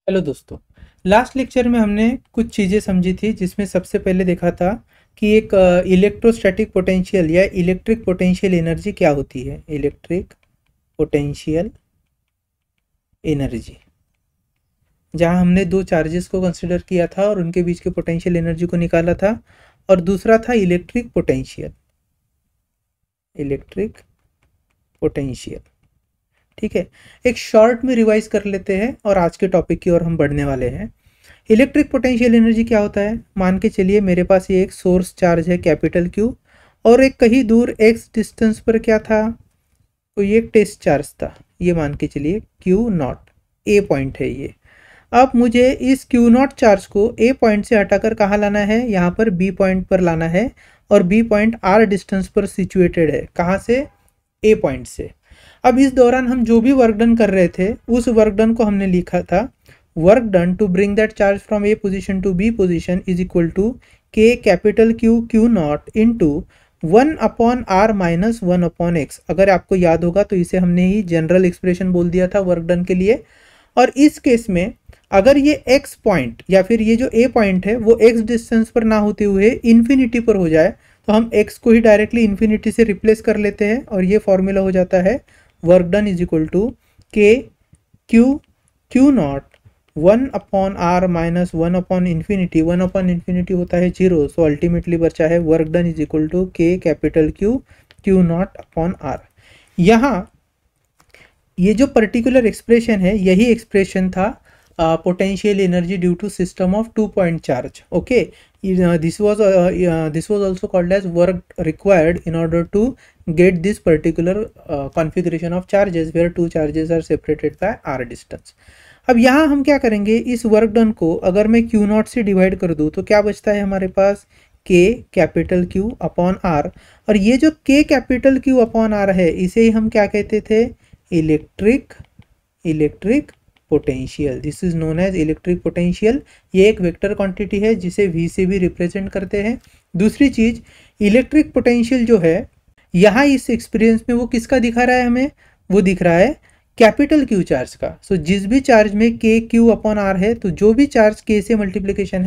Hello दोस्तों। Last lecture में हमने कुछ चीज़ें समझी थी, जिसमें सबसे पहले देखा था कि एक इलेक्ट्रोस्टैटिक पोटेंशियल या इलेक्ट्रिक पोटेंशियल एनर्जी क्या होती है। इलेक्ट्रिक पोटेंशियल एनर्जी, जहां हमने दो चार्जेस को कंसिडर किया था और उनके बीच के पोटेंशियल एनर्जी को निकाला था। और दूसरा था इलेक्ट्रिक पोटेंशियल। ठीक है, एक शॉर्ट में रिवाइज कर लेते हैं और आज के टॉपिक की ओर हम बढ़ने वाले हैं। इलेक्ट्रिक पोटेंशियल एनर्जी क्या होता है। मान के चलिए मेरे पास ये एक सोर्स चार्ज है कैपिटल क्यू, और एक कहीं दूर एक्स डिस्टेंस पर क्या था, तो ये एक टेस्ट चार्ज था। ये मान के चलिए क्यू नॉट ए पॉइंट है ये। अब मुझे इस क्यू नॉट चार्ज को ए पॉइंट से हटाकर कहाँ लाना है, यहाँ पर बी पॉइंट पर लाना है। और बी पॉइंट आर डिस्टेंस पर सिचुएटेड है, कहाँ से, ए पॉइंट से। अब इस दौरान हम जो भी वर्क डन कर रहे थे, उस वर्क डन को हमने लिखा था, work done to bring that charge from A position to B position is equal to के capital Q Q naught into 1/r minus 1/x। अगर आपको याद होगा तो इसे हमने ही जनरल एक्सप्रेशन बोल दिया था वर्क डन के लिए। और इस केस में अगर ये x पॉइंट या फिर ये जो a पॉइंट है वो x डिस्टेंस पर ना होते हुए इन्फिनिटी पर हो जाए, तो हम x को ही डायरेक्टली इन्फिनिटी से रिप्लेस कर लेते हैं और ये फॉर्मूला हो जाता है work done is equal to के q Q naught 1/r minus 1/इन्फिनिटी। 1/इन्फिनिटी होता है 0, सो अल्टीमेटली बचा है work done is equal to के capital Q Q naught upon r. यहाँ ये जो पर्टिकुलर एक्सप्रेशन है, यही एक्सप्रेशन था potential energy due to system of 2 point charge. Okay, this was also called as work required in order to get this particular configuration of charges where two charges are separated by r distance. अब यहाँ हम क्या करेंगे, इस work done को अगर मैं Q not से डिवाइड कर दूँ तो क्या बचता है हमारे पास, k capital Q upon r। और ये जो k capital Q upon r है, इसे ही हम क्या कहते थे, electric potential. This is known as electric potential. ये एक वेक्टर क्वांटिटी है जिसे v से भी रिप्रेजेंट करते हैं। दूसरी चीज, इलेक्ट्रिक पोटेंशियल जो है यहाँ इस एक्सपीरियंस में वो किसका दिखा रहा है हमें, वो दिख रहा है कैपिटल क्यू चार्ज का। सो जिस भी चार्ज में के क्यू अपॉन आर है, तो जो भी चार्ज के से मल्टीप्लिकेशन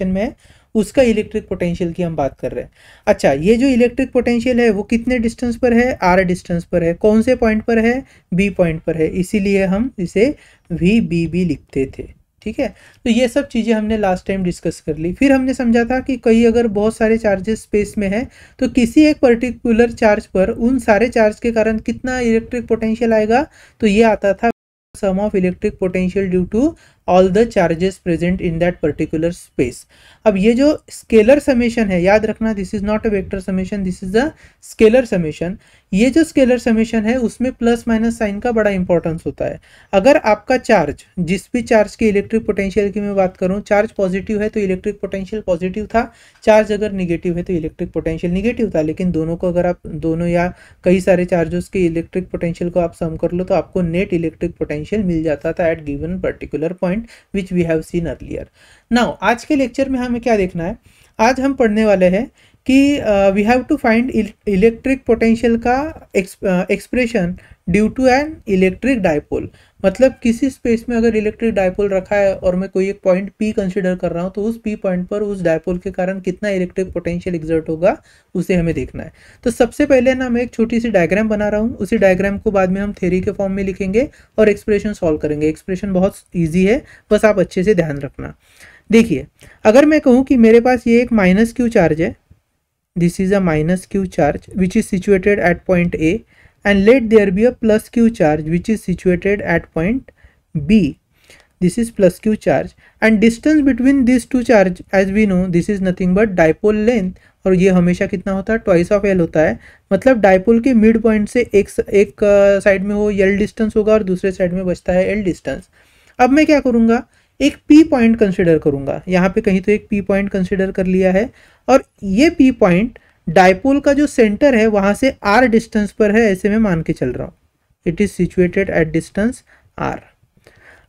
में है, उसका इलेक्ट्रिक पोटेंशियल की हम बात कर रहे हैं। अच्छा, ये जो इलेक्ट्रिक पोटेंशियल है वो कितने डिस्टेंस पर है, आर डिस्टेंस पर है। कौन से पॉइंट पर है, बी पॉइंट पर है, इसीलिए हम इसे वी बी बी लिखते थे। ठीक है, तो ये सब चीज़ें हमने लास्ट टाइम डिस्कस कर ली। फिर हमने समझा था कि कहीं अगर बहुत सारे चार्जेस स्पेस में है, तो किसी एक पर्टिकुलर चार्ज पर उन सारे चार्ज के कारण कितना इलेक्ट्रिक पोटेंशियल आएगा, तो ये आता था sum of electric potential due to all the charges present in that particular space. अब ये जो स्केलर समेशन है, याद रखना, this is not a vector summation, this is a scalar summation. ये जो स्केलर समेशन है उसमें प्लस माइनस साइन का बड़ा इंपॉर्टेंस होता है। अगर आपका चार्ज, जिस भी चार्ज की इलेक्ट्रिक पोटेंशियल की मैं बात करूं, चार्ज पॉजिटिव है तो इलेक्ट्रिक पोटेंशियल पॉजिटिव था, चार्ज अगर निगेटिव है तो इलेक्ट्रिक पोटेंशियल निगेटिव था। लेकिन दोनों को अगर आप दोनों या कई सारे चार्जेस के इलेक्ट्रिक पोटेंशियल को आप सम कर लो तो आपको नेट इलेक्ट्रिक पोटेंशियल मिल जाता था at given particular point which we have seen earlier. Now आज के लेक्चर में हमें क्या देखना है, आज हम पढ़ने वाले हैं कि we have to find electric potential का expression due to an electric dipole. मतलब किसी स्पेस में अगर इलेक्ट्रिक डायपोल रखा है और मैं कोई एक पॉइंट P कंसिडर कर रहा हूँ, तो उस P पॉइंट पर उस डायपोल के कारण कितना इलेक्ट्रिक पोटेंशियल एग्जर्ट होगा, उसे हमें देखना है। तो सबसे पहले ना मैं एक छोटी सी डायग्राम बना रहा हूँ, उसी डायग्राम को बाद में हम थ्योरी के फॉर्म में लिखेंगे और एक्सप्रेशन सॉल्व करेंगे। एक्सप्रेशन बहुत ईजी है, बस आप अच्छे से ध्यान रखना। देखिए, अगर मैं कहूँ कि मेरे पास ये एक माइनस क्यू चार्ज है, this is a minus q charge which is situated at point A, and let there be a plus q charge which is situated at point B. This is plus q charge, and distance between these two charge, as we know, this is nothing but dipole length, और ये हमेशा कितना होता है, twice of L होता है। मतलब dipole के मिड पॉइंट से एक साइड में वो एल डिस्टेंस होगा और दूसरे साइड में बचता है एल डिस्टेंस। अब मैं क्या करूँगा, एक P पॉइंट कंसिडर करूंगा। यहाँ पे कहीं तो एक P पॉइंट कंसिडर कर लिया है, और ये P पॉइंट डायपोल का जो सेंटर है वहां से R डिस्टेंस पर है, ऐसे मैं मान के चल रहा हूँ। It is situated at distance R।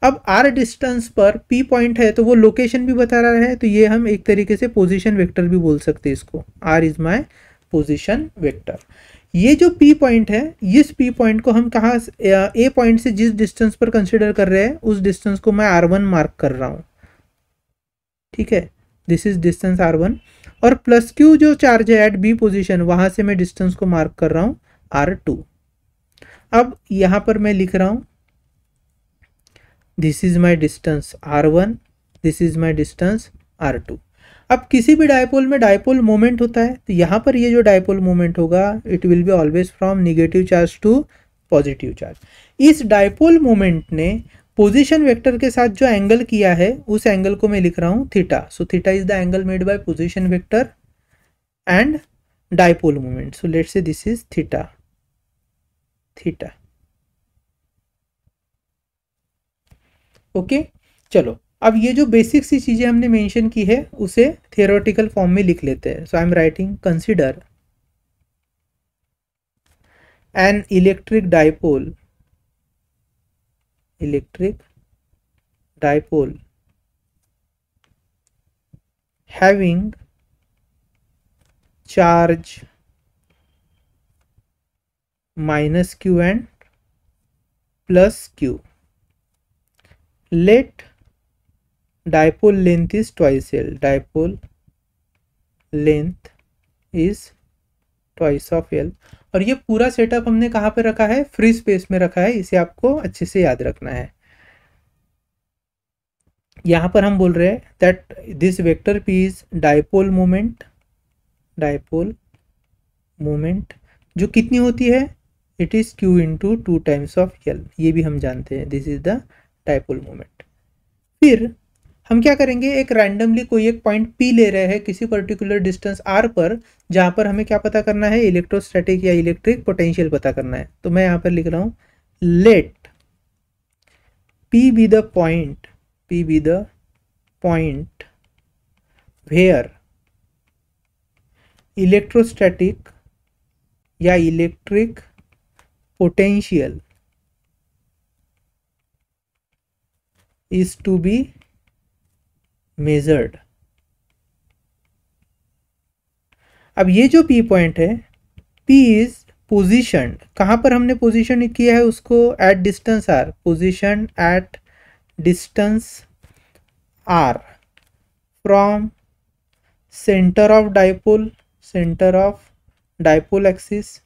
अब R डिस्टेंस पर P पॉइंट है तो वो लोकेशन भी बता रहा है, तो ये हम एक तरीके से पोजीशन वेक्टर भी बोल सकते हैं इसको। R is my position vector. ये जो P पॉइंट है, इस P पॉइंट को हम कहाँ, A पॉइंट से जिस डिस्टेंस पर कंसिडर कर रहे हैं उस डिस्टेंस को मैं R1 मार्क कर रहा हूँ, ठीक है, दिस इज डिस्टेंस R1। और प्लस Q जो चार्ज है एट B पोजीशन, वहां से मैं डिस्टेंस को मार्क कर रहा हूँ R2। अब यहां पर मैं लिख रहा हूं this is my distance R1, this is my distance R2। अब किसी भी डायपोल में डायपोल मोमेंट होता है, तो यहाँ पर ये जो डायपोल मोमेंट होगा it will be always from negative charge to positive charge. इस डायपोल मोमेंट ने पोजीशन वेक्टर के साथ जो एंगल किया है उस एंगल को मैं लिख रहा हूँ theta. So theta is the angle made by position vector and dipole moment. So let's say this is theta, theta. Okay, चलो अब ये जो बेसिक सी चीजें हमने मेंशन की है उसे थियोरेटिकल फॉर्म में लिख लेते हैं। So I am writing consider an electric dipole, electric dipole having charge minus Q and plus Q. Let dipole length is twice L. Dipole length is twice of L. और ये पूरा setup हमने कहाँ पे रखा है, फ्री स्पेस में रखा है, इसे आपको अच्छे से याद रखना है। यहाँ पर हम बोल रहे हैं that this vector P is dipole moment, dipole moment जो कितनी होती है, it is Q into 2 times of L। ये भी हम जानते हैं, this is the dipole moment. फिर हम क्या करेंगे, एक रैंडमली कोई एक पॉइंट P ले रहे हैं किसी पर्टिकुलर डिस्टेंस R पर, जहाँ पर हमें क्या पता करना है, इलेक्ट्रोस्टैटिक या इलेक्ट्रिक पोटेंशियल पता करना है। तो मैं यहाँ पर लिख रहा हूँ let P be the point, P be the point where electrostatic या electric potential is to be measured। अब ये जो P पॉइंट है, P इज पोजिशन, कहाँ पर हमने पोजिशन किया है उसको, एट डिस्टेंस R, पोजिशन at distance R from centre of dipole, centre of dipole axis.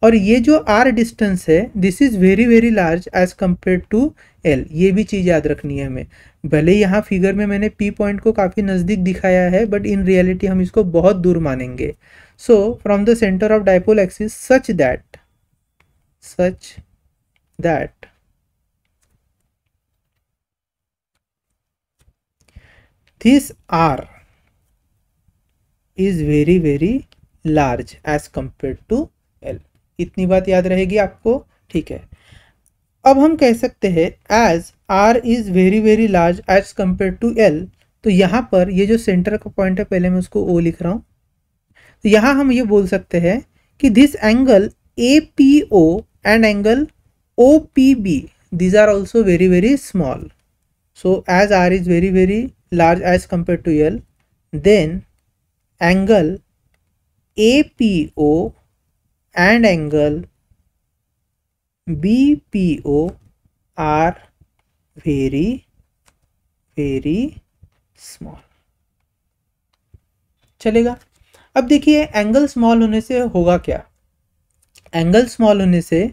और ये जो R डिस्टेंस है this is very very large as compare to L। ये भी चीज़ याद रखनी है हमें। भले यहाँ फिगर में मैंने P पॉइंट को काफ़ी नज़दीक दिखाया है, बट इन रियलिटी हम इसको बहुत दूर मानेंगे। So from the centre of dipole axis such that this R is very very large as compare to L। इतनी बात याद रहेगी आपको, ठीक है। अब हम कह सकते हैं as R is very very large as compare to L, तो यहाँ पर ये जो सेंटर का पॉइंट है पहले मैं उसको O लिख रहा हूँ। तो यहाँ हम ये बोल सकते हैं कि this angle APO and angle OPB these are also very very small। so as R is very very large as compared to L, then angle APO and angle BPO are very very small। चलेगा। अब देखिए angle small होने से होगा क्या, angle small होने से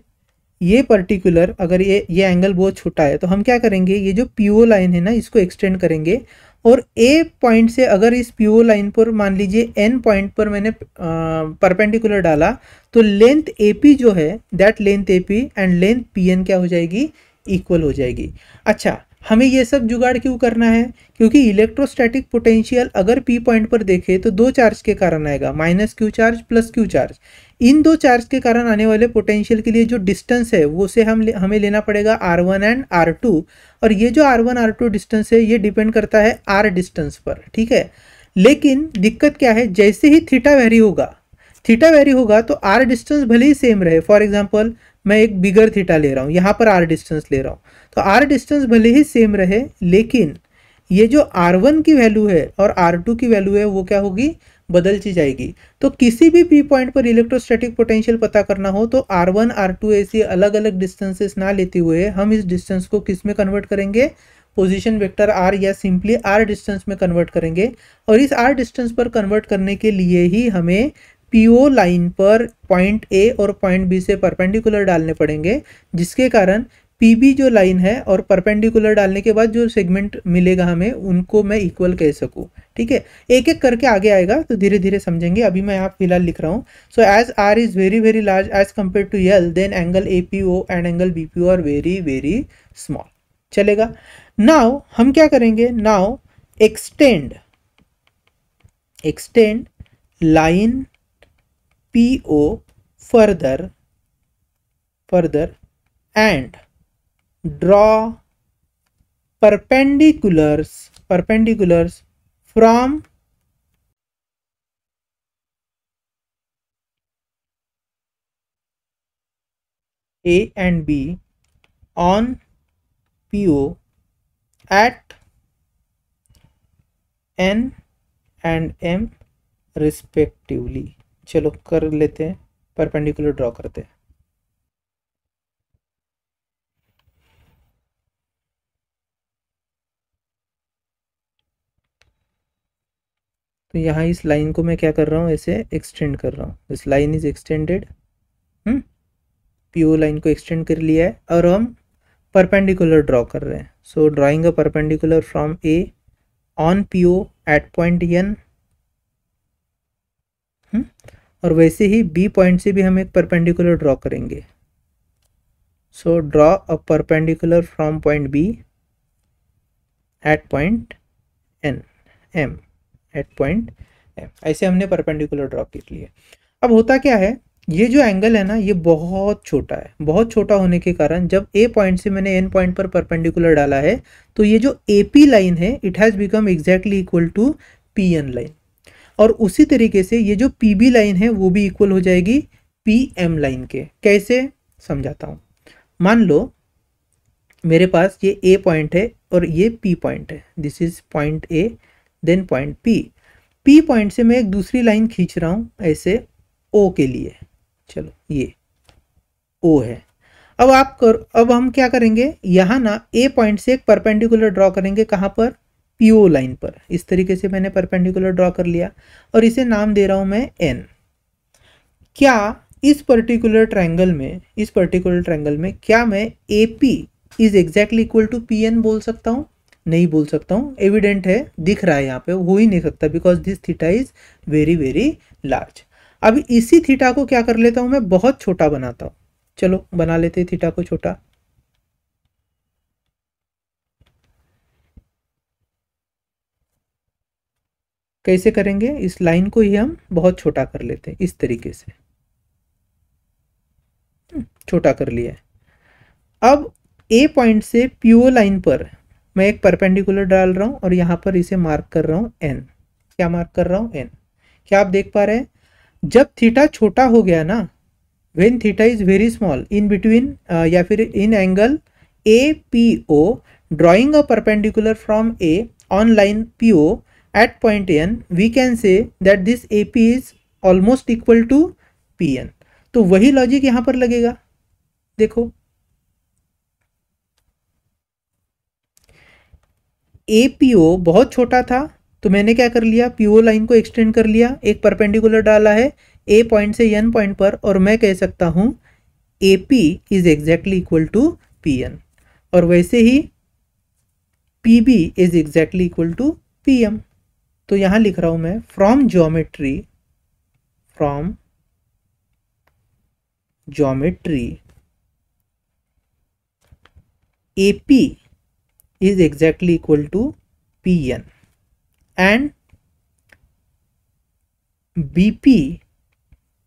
ये पर्टिकुलर अगर ये एंगल बहुत छोटा है तो हम क्या करेंगे, ये जो PO लाइन है ना इसको एक्सटेंड करेंगे और A पॉइंट से अगर इस PO लाइन पर मान लीजिए N पॉइंट पर मैंने परपेंडिकुलर डाला तो लेंथ AP जो है that length AP and length PN क्या हो जाएगी, इक्वल हो जाएगी। अच्छा हमें ये सब जुगाड़ क्यों करना है, क्योंकि इलेक्ट्रोस्टैटिक पोटेंशियल अगर P पॉइंट पर देखें तो दो चार्ज के कारण आएगा, -Q charge plus Q charge. इन दो चार्ज के कारण आने वाले पोटेंशियल के लिए जो डिस्टेंस है वो से हमें लेना पड़ेगा R1 एंड R2, और ये जो R1 R2 डिस्टेंस है ये डिपेंड करता है R डिस्टेंस पर, ठीक है। लेकिन दिक्कत क्या है, जैसे ही थीटा वेरी होगा तो R डिस्टेंस भले ही सेम रहे, फॉर एग्जाम्पल मैं एक बिगर थीटा ले रहा हूँ, यहाँ पर R डिस्टेंस ले रहा हूँ, तो R डिस्टेंस भले ही सेम रहे लेकिन ये जो R1 की वैल्यू है और R2 की वैल्यू है वो क्या होगी, बदल सी जाएगी। तो किसी भी P पॉइंट पर इलेक्ट्रोस्टैटिक पोटेंशियल पता करना हो तो R1 R2 ऐसी अलग अलग डिस्टेंसेस ना लेते हुए हम इस डिस्टेंस को किस में कन्वर्ट करेंगे, पोजीशन वेक्टर R या सिंपली R डिस्टेंस में कन्वर्ट करेंगे। और इस R डिस्टेंस पर कन्वर्ट करने के लिए ही हमें PO लाइन पर पॉइंट A और पॉइंट B से परपेंडिकुलर डालने पड़ेंगे, जिसके कारण PB जो लाइन है और परपेंडिकुलर डालने के बाद जो सेगमेंट मिलेगा हमें उनको मैं इक्वल कह सकूँ। ठीक है, एक एक करके आगे आएगा तो धीरे धीरे समझेंगे, अभी मैं यहाँ फिलहाल लिख रहा हूँ। So as R is very very large as compare to L, then angle APO and angle BPO are very very small. चलेगा। नाउ हम क्या करेंगे, now extend line PO further and draw perpendiculars from A and B on PO at N and M respectively। चलो कर लेते हैं, perpendicular draw करते हैं। तो यहाँ इस लाइन को मैं क्या कर रहा हूँ, ऐसे एक्सटेंड कर रहा हूँ। This line is extended, PO line को एक्सटेंड कर लिया है और हम परपेंडिकुलर ड्रॉ कर रहे हैं। So drawing a perpendicular from A on PO at point N। और वैसे ही B पॉइंट से भी हम एक परपेंडिकुलर ड्रॉ करेंगे। So draw a perpendicular from point B at point N M at point M। ऐसे हमने परपेंडिकुलर ड्रॉ कर लिए। अब होता क्या है, ये जो एंगल है ना ये बहुत छोटा है। बहुत छोटा होने के कारण जब A पॉइंट से मैंने N पॉइंट पर परपेंडिकुलर डाला है तो ये जो AP लाइन है it has become exactly equal to PN line. और उसी तरीके से ये जो PB लाइन है वो भी इक्वल हो जाएगी PM लाइन के। कैसे, समझाता हूँ। मान लो मेरे पास ये A पॉइंट है और ये P पॉइंट है। This is point A then point P। P point से मैं एक दूसरी लाइन खींच रहा हूँ ऐसे O के लिए। चलो ये O है। अब हम क्या करेंगे, यहाँ ना A पॉइंट से एक परपेंडिकुलर ड्रॉ करेंगे। कहाँ पर, PO लाइन पर। इस तरीके से मैंने परपेंडिकुलर ड्रॉ कर लिया और इसे नाम दे रहा हूँ मैं N। क्या इस पर्टिकुलर ट्रायंगल में क्या मैं AP is exactly equal to PN बोल सकता हूँ? नहीं बोल सकता हूँ। एविडेंट है, दिख रहा है यहाँ पे, हो ही नहीं सकता because this theta is very very large. अब इसी थीटा को क्या कर लेता हूँ मैं, बहुत छोटा बनाता हूँ। चलो बना लेते हैं थीटा को छोटा। कैसे करेंगे, इस लाइन को ही हम बहुत छोटा कर लेते हैं इस तरीके से। छोटा कर लिया है। अब A पॉइंट से PO लाइन पर मैं एक परपेंडिकुलर डाल रहा हूं और यहां पर इसे मार्क कर रहा हूं N। क्या मार्क कर रहा हूं, N। क्या आप देख पा रहे हैं, जब थीटा छोटा हो गया ना, when theta is very small in between या फिर in angle APO, drawing a perpendicular from A on line PO at point N, we can say that this AP is almost equal to PN। तो वही logic यहां पर लगेगा। देखो APO बहुत छोटा था तो मैंने क्या कर लिया, PO लाइन को एक्सटेंड कर लिया, एक परपेंडिकुलर डाला है A पॉइंट से N पॉइंट पर, और मैं कह सकता हूं AP is exactly equal to PN। और वैसे ही PB is exactly equal to PM। तो यहां लिख रहा हूं मैं, from geometry AP is exactly equal to PN and BP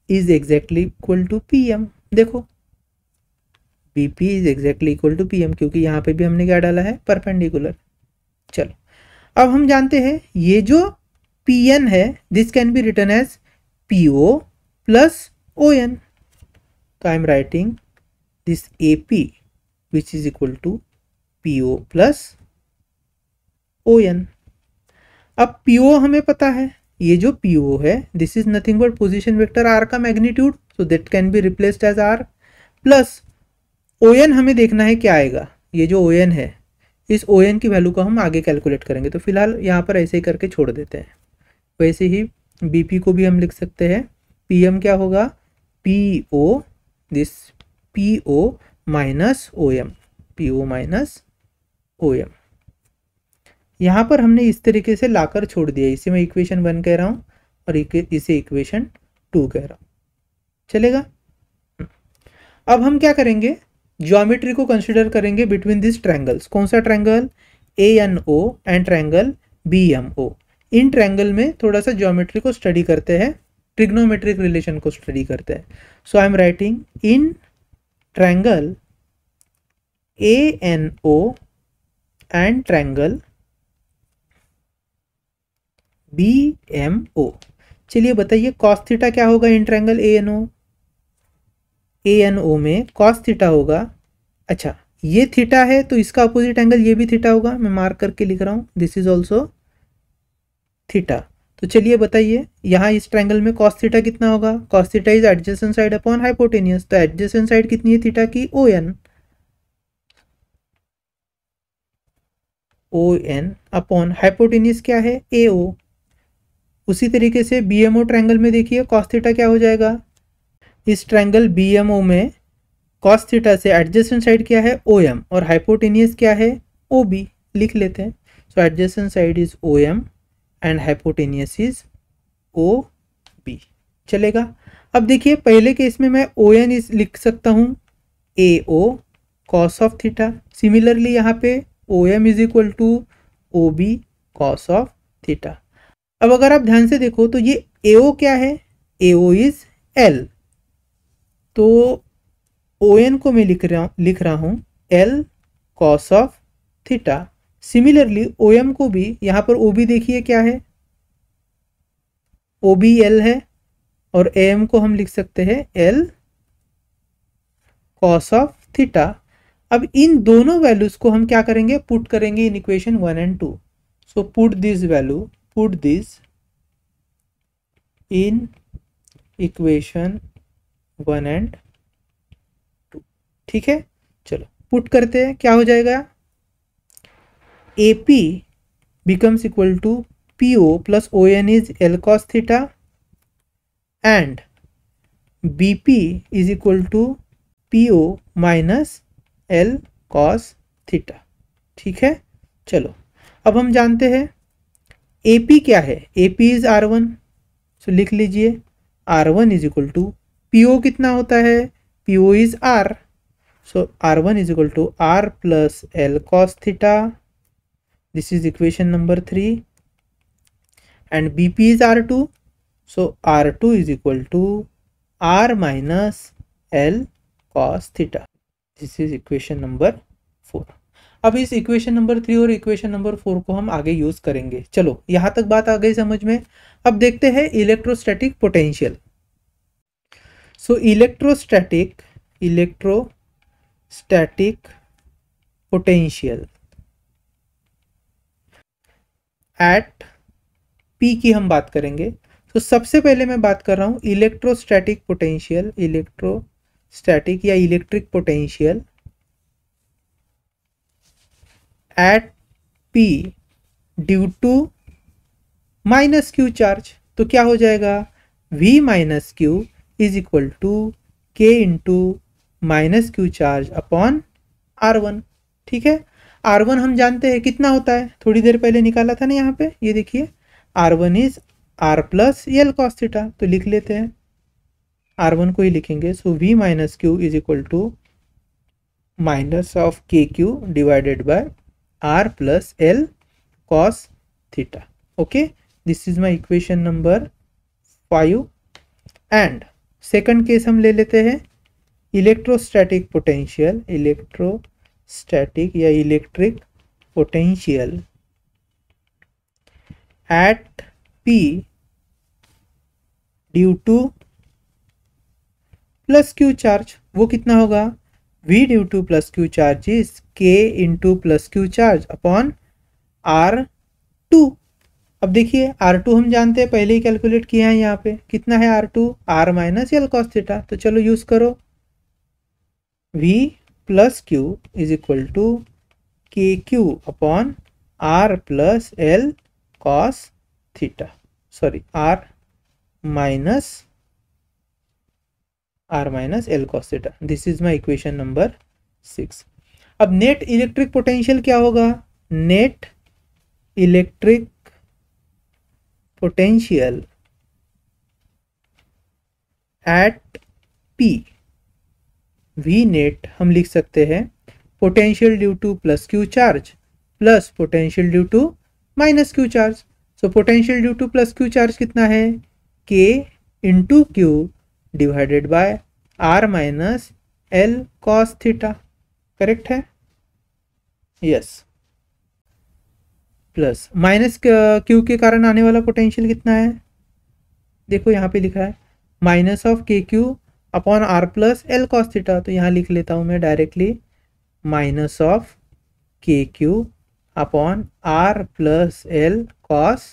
is exactly equal to PM। देखो BP is exactly equal to PM क्योंकि यहाँ पे भी हमने क्या डाला है, परपेंडिकुलर। चलो अब हम जानते हैं ये जो PN है this can be written as PO plus ON। तो I am writing this AP which is equal to PO plus ON। अब PO हमें पता है, ये जो PO है this is nothing but position vector R का magnitude, so that can be replaced as R plus ON हमें देखना है क्या आएगा। ये जो ON है इस ON की वैल्यू को हम आगे कैलकुलेट करेंगे, तो फिलहाल यहाँ पर ऐसे ही करके छोड़ देते हैं। वैसे ही BP को भी हम लिख सकते हैं, PM क्या होगा, PO this PO minus OM, PO minus OM। यहाँ पर हमने इस तरीके से लाकर छोड़ दिया, इसे मैं इक्वेशन 1 कह रहा हूँ और इसे इक्वेशन 2 कह रहा हूँ, चलेगा। अब हम क्या करेंगे, ज्योमेट्री को कंसिडर करेंगे बिटवीन दिस ट्रायंगल्स। कौन सा triangle, ANO and triangle BMO। In triangle में थोड़ा सा ज्योमेट्री को स्टडी करते हैं, ट्रिग्नोमेट्रिक रिलेशन को स्टडी करते हैं। So I am writing in triangle ANO and triangle BMO। चलिए बताइए कॉस थीटा क्या होगा इन ट्रायंगल ANO में कॉस थीटा होगा। अच्छा ये थीटा है तो इसका अपोजिट एंगल ये भी थीटा होगा, मैं मार्क करके लिख रहा हूँ, दिस इज ऑल्सो थीटा। तो चलिए बताइए यहाँ इस ट्रायंगल में कॉस थीटा कितना होगा, cos theta is adjacent side upon hypotenuse, तो एडजेसेंट साइड कितनी है थीटा की, ON अपॉन हाइपोटेनियस क्या है, AO। उसी तरीके से BMO ट्रायंगल में देखिए कॉस थीटा क्या हो जाएगा, इस ट्रायंगल BMO में कॉस थीटा से एडजेसेंट साइड क्या है OM और हाइपोटेनियस क्या है OB, लिख लेते हैं। So adjacent side is OM and hypotenuse is OB, चलेगा। अब देखिए पहले केस में मैं ON इज लिख सकता हूँ AO cos of theta, similarly यहाँ पे OM is equal to OB cos of theta. अब अगर आप ध्यान से देखो तो ये AO क्या है, AO इज L, तो ON को मैं लिख रहा हूँ L cos of theta. Similarly OM को भी यहाँ पर OB देखिए क्या है, OB L है और AM को हम लिख सकते हैं L कॉस ऑफ थीटा। अब इन दोनों वैल्यूज को हम क्या करेंगे, पुट करेंगे in equation 1 and 2। So put this value, put this in equation 1 and 2, ठीक है। चलो पुट करते हैं, क्या हो जाएगा, AP becomes equal to PO plus ON is L cos theta and BP is equal to PO minus L cos theta, ठीक है। चलो अब हम जानते हैं AP क्या है, AP is R1, सो लिख लीजिए R1 is equal to PO कितना होता है, PO is R, so R1 is equal to R plus L cos theta, this is equation number 3, and BP is R2, so R2 is equal to R minus L cos theta, this is equation number 4। अब इस equation number 3 और equation number 4 को हम आगे use करेंगे। चलो यहाँ तक बात आ गई समझ में। अब देखते हैं electrostatic potential. So electrostatic potential at P की हम बात करेंगे। तो सबसे पहले मैं बात कर रहा हूँ इलेक्ट्रोस्टैटिक पोटेंशियल, इलेक्ट्रोस्टैटिक या electric potential at P due to minus Q charge. तो क्या हो जाएगा, V minus Q is equal to K into minus Q charge upon R1, ठीक है। R1 हम जानते हैं कितना होता है, थोड़ी देर पहले निकाला था ना यहाँ पे, ये देखिए R1 is R plus L cos theta, तो लिख लेते हैं R1 को ही लिखेंगे। So V minus Q is equal to minus of KQ divided by R plus L cos theta, okay. This is my equation number 5। And second case हम ले लेते हैं इलेक्ट्रोस्टैटिक पोटेंशियल, इलेक्ट्रोस्टैटिक या electric potential at P due to plus Q charge. वो कितना होगा, V due to plus Q charge is K into plus Q charge upon R R2। अब देखिए R2 हम जानते हैं, पहले ही कैलकुलेट किए हैं, यहाँ पे कितना है R2, R minus L cos theta. तो चलो यूज करो, V plus q is equal to के Q upon R plus L cos theta, sorry R minus L cos theta. This is my equation number 6। अब net electric potential क्या होगा, net electric potential at P, V net हम लिख सकते हैं potential due to plus q charge plus potential due to minus q charge. So potential due to plus q charge कितना है, K into Q divided by R minus L cos theta. Correct है, yes. Plus minus Q के कारण आने वाला potential कितना है, देखो यहाँ पे लिखा है minus of K Q upon R plus L cos theta. तो यहाँ लिख लेता हूँ मैं directly minus of K Q upon R plus L cos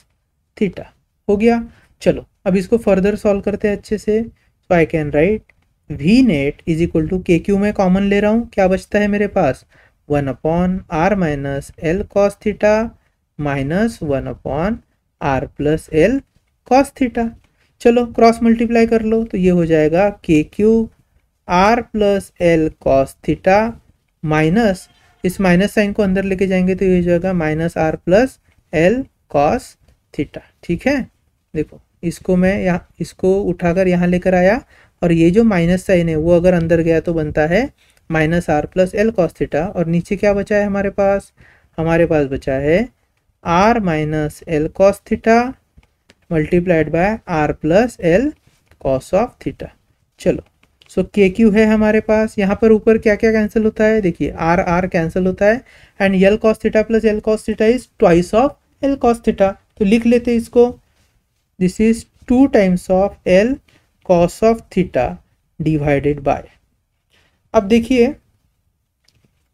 theta. हो गया। चलो अब इसको फर्दर सॉल्व करते हैं अच्छे से। तो I can write V net is equal to के क्यू में कॉमन ले रहा हूँ, क्या बचता है मेरे पास, 1 upon R minus L cos theta minus 1 upon R plus L cos theta. चलो क्रॉस मल्टीप्लाई कर लो, तो ये हो जाएगा K Q R plus L cos theta minus, इस माइनस साइन को अंदर लेके जाएंगे तो ये हो जाएगा minus R plus L cos theta. ठीक है, देखो इसको मैं यहाँ, इसको उठाकर यहाँ लेकर आया और ये जो माइनस साइन है वो अगर अंदर गया तो बनता है minus R plus L cos theta. और नीचे क्या बचा है हमारे पास, हमारे पास बचा है R minus L cos theta multiplied by R plus L cos of theta. चलो सो के क्यू है हमारे पास, यहाँ पर ऊपर क्या क्या कैंसिल होता है, देखिए आर आर कैंसिल होता है and L cos theta plus L cos theta is twice of L cos theta. तो लिख लेते हैं इसको, this is 2 times of L cos of theta divided by. अब देखिए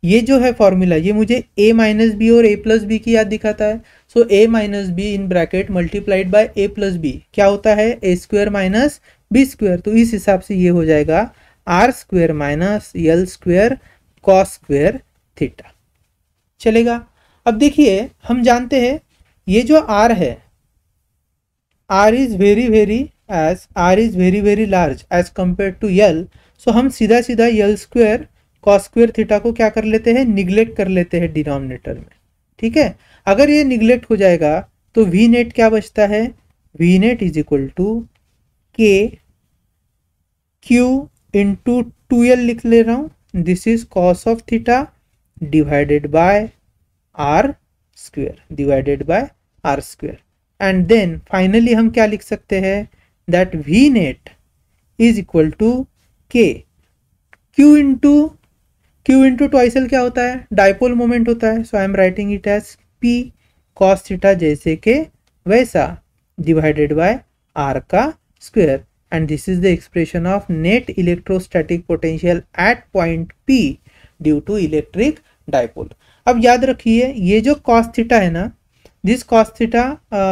ये जो है फॉर्मूला ये मुझे a माइनस बी और a प्लस बी की याद दिखाता है। So a minus B in bracket multiplied by a plus B क्या होता है, a square minus B square. तो इस हिसाब से ये हो जाएगा R square minus L square cos square theta. चलेगा। अब देखिए हम जानते हैं ये जो r है, r is very very large as compare to l। So हम सीधा सीधा L square cos square theta को क्या कर लेते हैं, निगलेक्ट कर लेते हैं डिनोमिनेटर में। ठीक है, अगर ये निगलेक्ट हो जाएगा तो वी नेट क्या बचता है, v net is equal to के क्यू इंटू 2l लिख ले रहा हूँ, this is cos of theta divided by r square. And then finally हम क्या लिख सकते हैं, that v net is equal to के क्यू इंटू ट्वाइस एल क्या होता है, डाइपोल मोमेंट होता है। So I am writing it as p cos theta जैसे के वैसा डिवाइडेड बाय आर का square. And this is the expression of net electrostatic potential at point P due to electric dipole. अब याद रखिए ये जो कॉस थीटा है ना, दिस कॉस थीटा,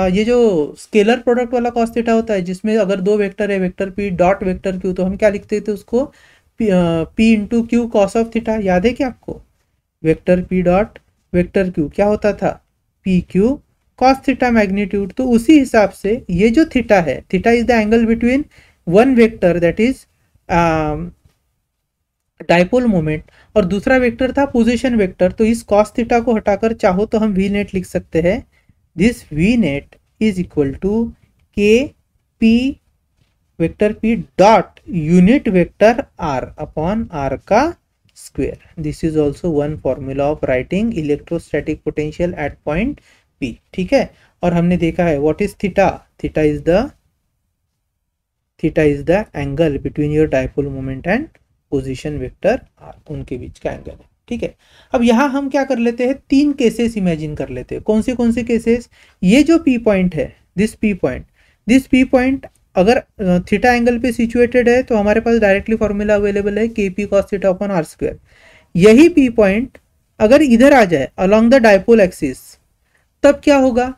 ये जो स्केलर प्रोडक्ट वाला कॉस थीटा होता है जिसमें अगर दो वेक्टर है, vector P dot vector Q, तो हम क्या लिखते थे उसको, P into Q cos of theta. याद है क्या आपको, vector P dot vector Q क्या होता था, P Q cos theta magnitude. तो उसी हिसाब से ये जो थीटा है, theta is the angle between one vector that is dipole moment और दूसरा वेक्टर था पोजीशन वेक्टर। तो इस कॉस थीटा को हटाकर चाहो तो हम वी नेट लिख सकते हैं, this v net is equal to के p vector p dot unit vector r upon r का square. This is also one formula of writing electrostatic potential at point p। ठीक है, और हमने देखा है what is theta, theta is the angle between your dipole moment and position vector r, उनके बीच का angle है। ठीक है, अब यहाँ हम क्या कर लेते हैं, 3 केसेस इमेजिन कर लेते हैं। कौन से केसेस, ये जो p पॉइंट है, दिस p पॉइंट अगर थीटा एंगल पे सिचुएटेड है तो हमारे पास डायरेक्टली फॉर्मूला अवेलेबल है K P cos theta upon are square. यही पी पॉइंट अगर इधर आ जाए अलोंग द डाइपोल एक्सिस, तब क्या होगा,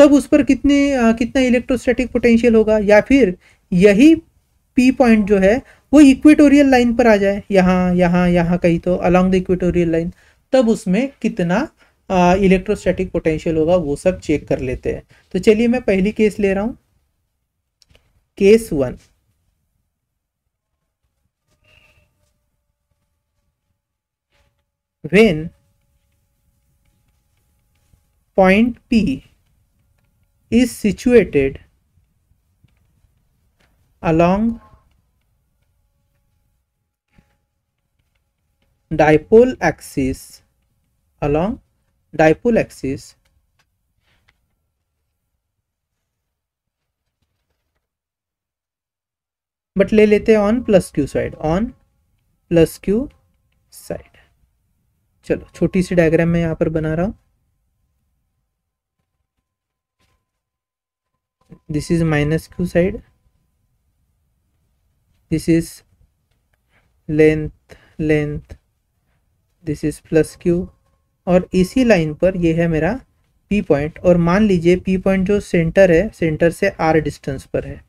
तब उस पर कितना इलेक्ट्रोस्टैटिक पोटेंशियल होगा, या फिर यही पी पॉइंट जो है वो इक्वेटोरियल लाइन पर आ जाए, यहाँ कहीं तो अलोंग द इक्वेटोरियल लाइन, तब उसमें कितना इलेक्ट्रोस्टैटिक पोटेंशियल होगा वो सब चेक कर लेते हैं। तो चलिए मैं पहली केस ले रहा हूं, case 1। When point P is situated along dipole axis, but ले लेते हैं ऑन प्लस क्यू साइड, चलो छोटी सी डायग्राम में यहां पर बना रहा हूं। This is minus Q side, this is length, this is plus Q, और इसी लाइन पर ये है मेरा पी पॉइंट, और मान लीजिए पी पॉइंट जो सेंटर है, सेंटर से आर डिस्टेंस पर है,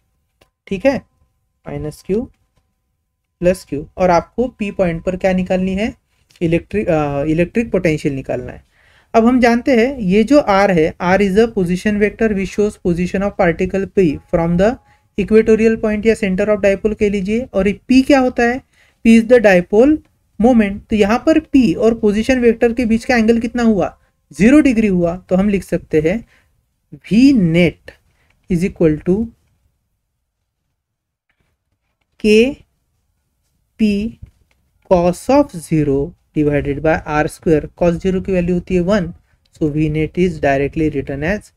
ठीक है, माइनस क्यू प्लस क्यू, और आपको पी पॉइंट पर क्या निकालनी है, इलेक्ट्रिक पोटेंशियल निकालना है। अब हम जानते हैं ये जो आर है, R is a position vector which shows position of particle P from the equatorial point या सेंटर ऑफ डायपोल कह लीजिए, और पी क्या होता है, P is the dipole moment. तो यहाँ पर पी और पोजीशन वेक्टर के बीच का एंगल कितना हुआ, 0 डिग्री हुआ, तो हम लिख सकते हैं v net is equal to के P cos of 0 divided by r square, cos 0 की वैल्यू होती है 1, so v net is directly written as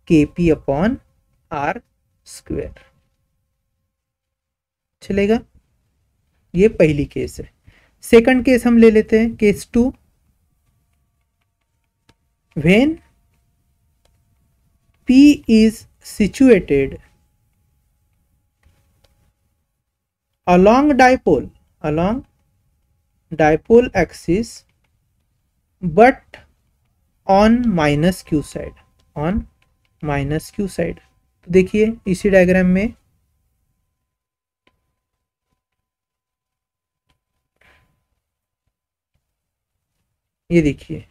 k p upon are square. चलेगा, ये पहली केस है। सेकंड केस हम ले लेते हैं, case 2। When P is situated along dipole axis but on minus q side, तो देखिए इसी डायग्राम में ये देखिए,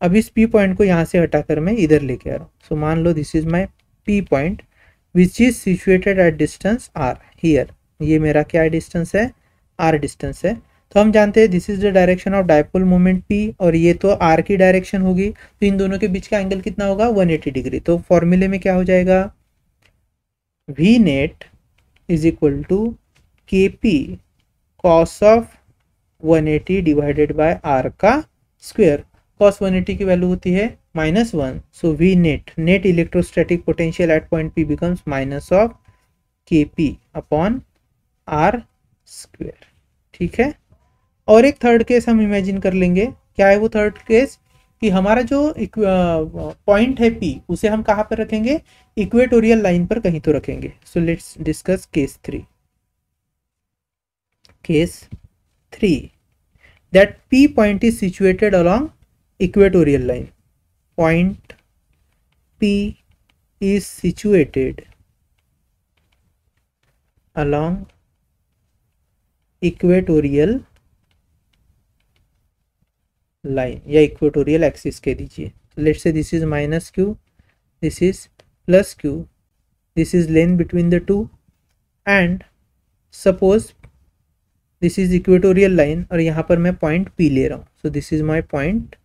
अब इस P पॉइंट को यहाँ से हटाकर मैं इधर लेके आ रहा हूँ। सो मान लो this is my P point which is situated at distance R here, ये मेरा क्या डिस्टेंस है, R डिस्टेंस है। तो हम जानते हैं this is the direction of dipole moment P, और ये तो R की डायरेक्शन होगी, तो इन दोनों के बीच का एंगल कितना होगा, 180 डिग्री। तो फॉर्मूले में क्या हो जाएगा, V net is equal to के P cos of 180 divided by R का स्क्वायर। cos 180 की वैल्यू होती है -1, so v net electrostatic potential at point P becomes minus of k p upon are square, ठीक है। और एक थर्ड केस हम इमेजिन कर लेंगे, क्या है वो थर्ड केस, कि हमारा जो पॉइंट है P उसे हम कहाँ पर रखेंगे, इक्वेटोरियल लाइन पर कहीं तो रखेंगे। So let's discuss case 3। Case 3 that P point is situated along equatorial line. Point P is situated along equatorial line या equatorial axis कह दीजिए। Let's say this is minus q, this is plus q, this is length between the two, and suppose this is equatorial line, और यहाँ पर मैं point P ले रहा हूँ। सो this is my point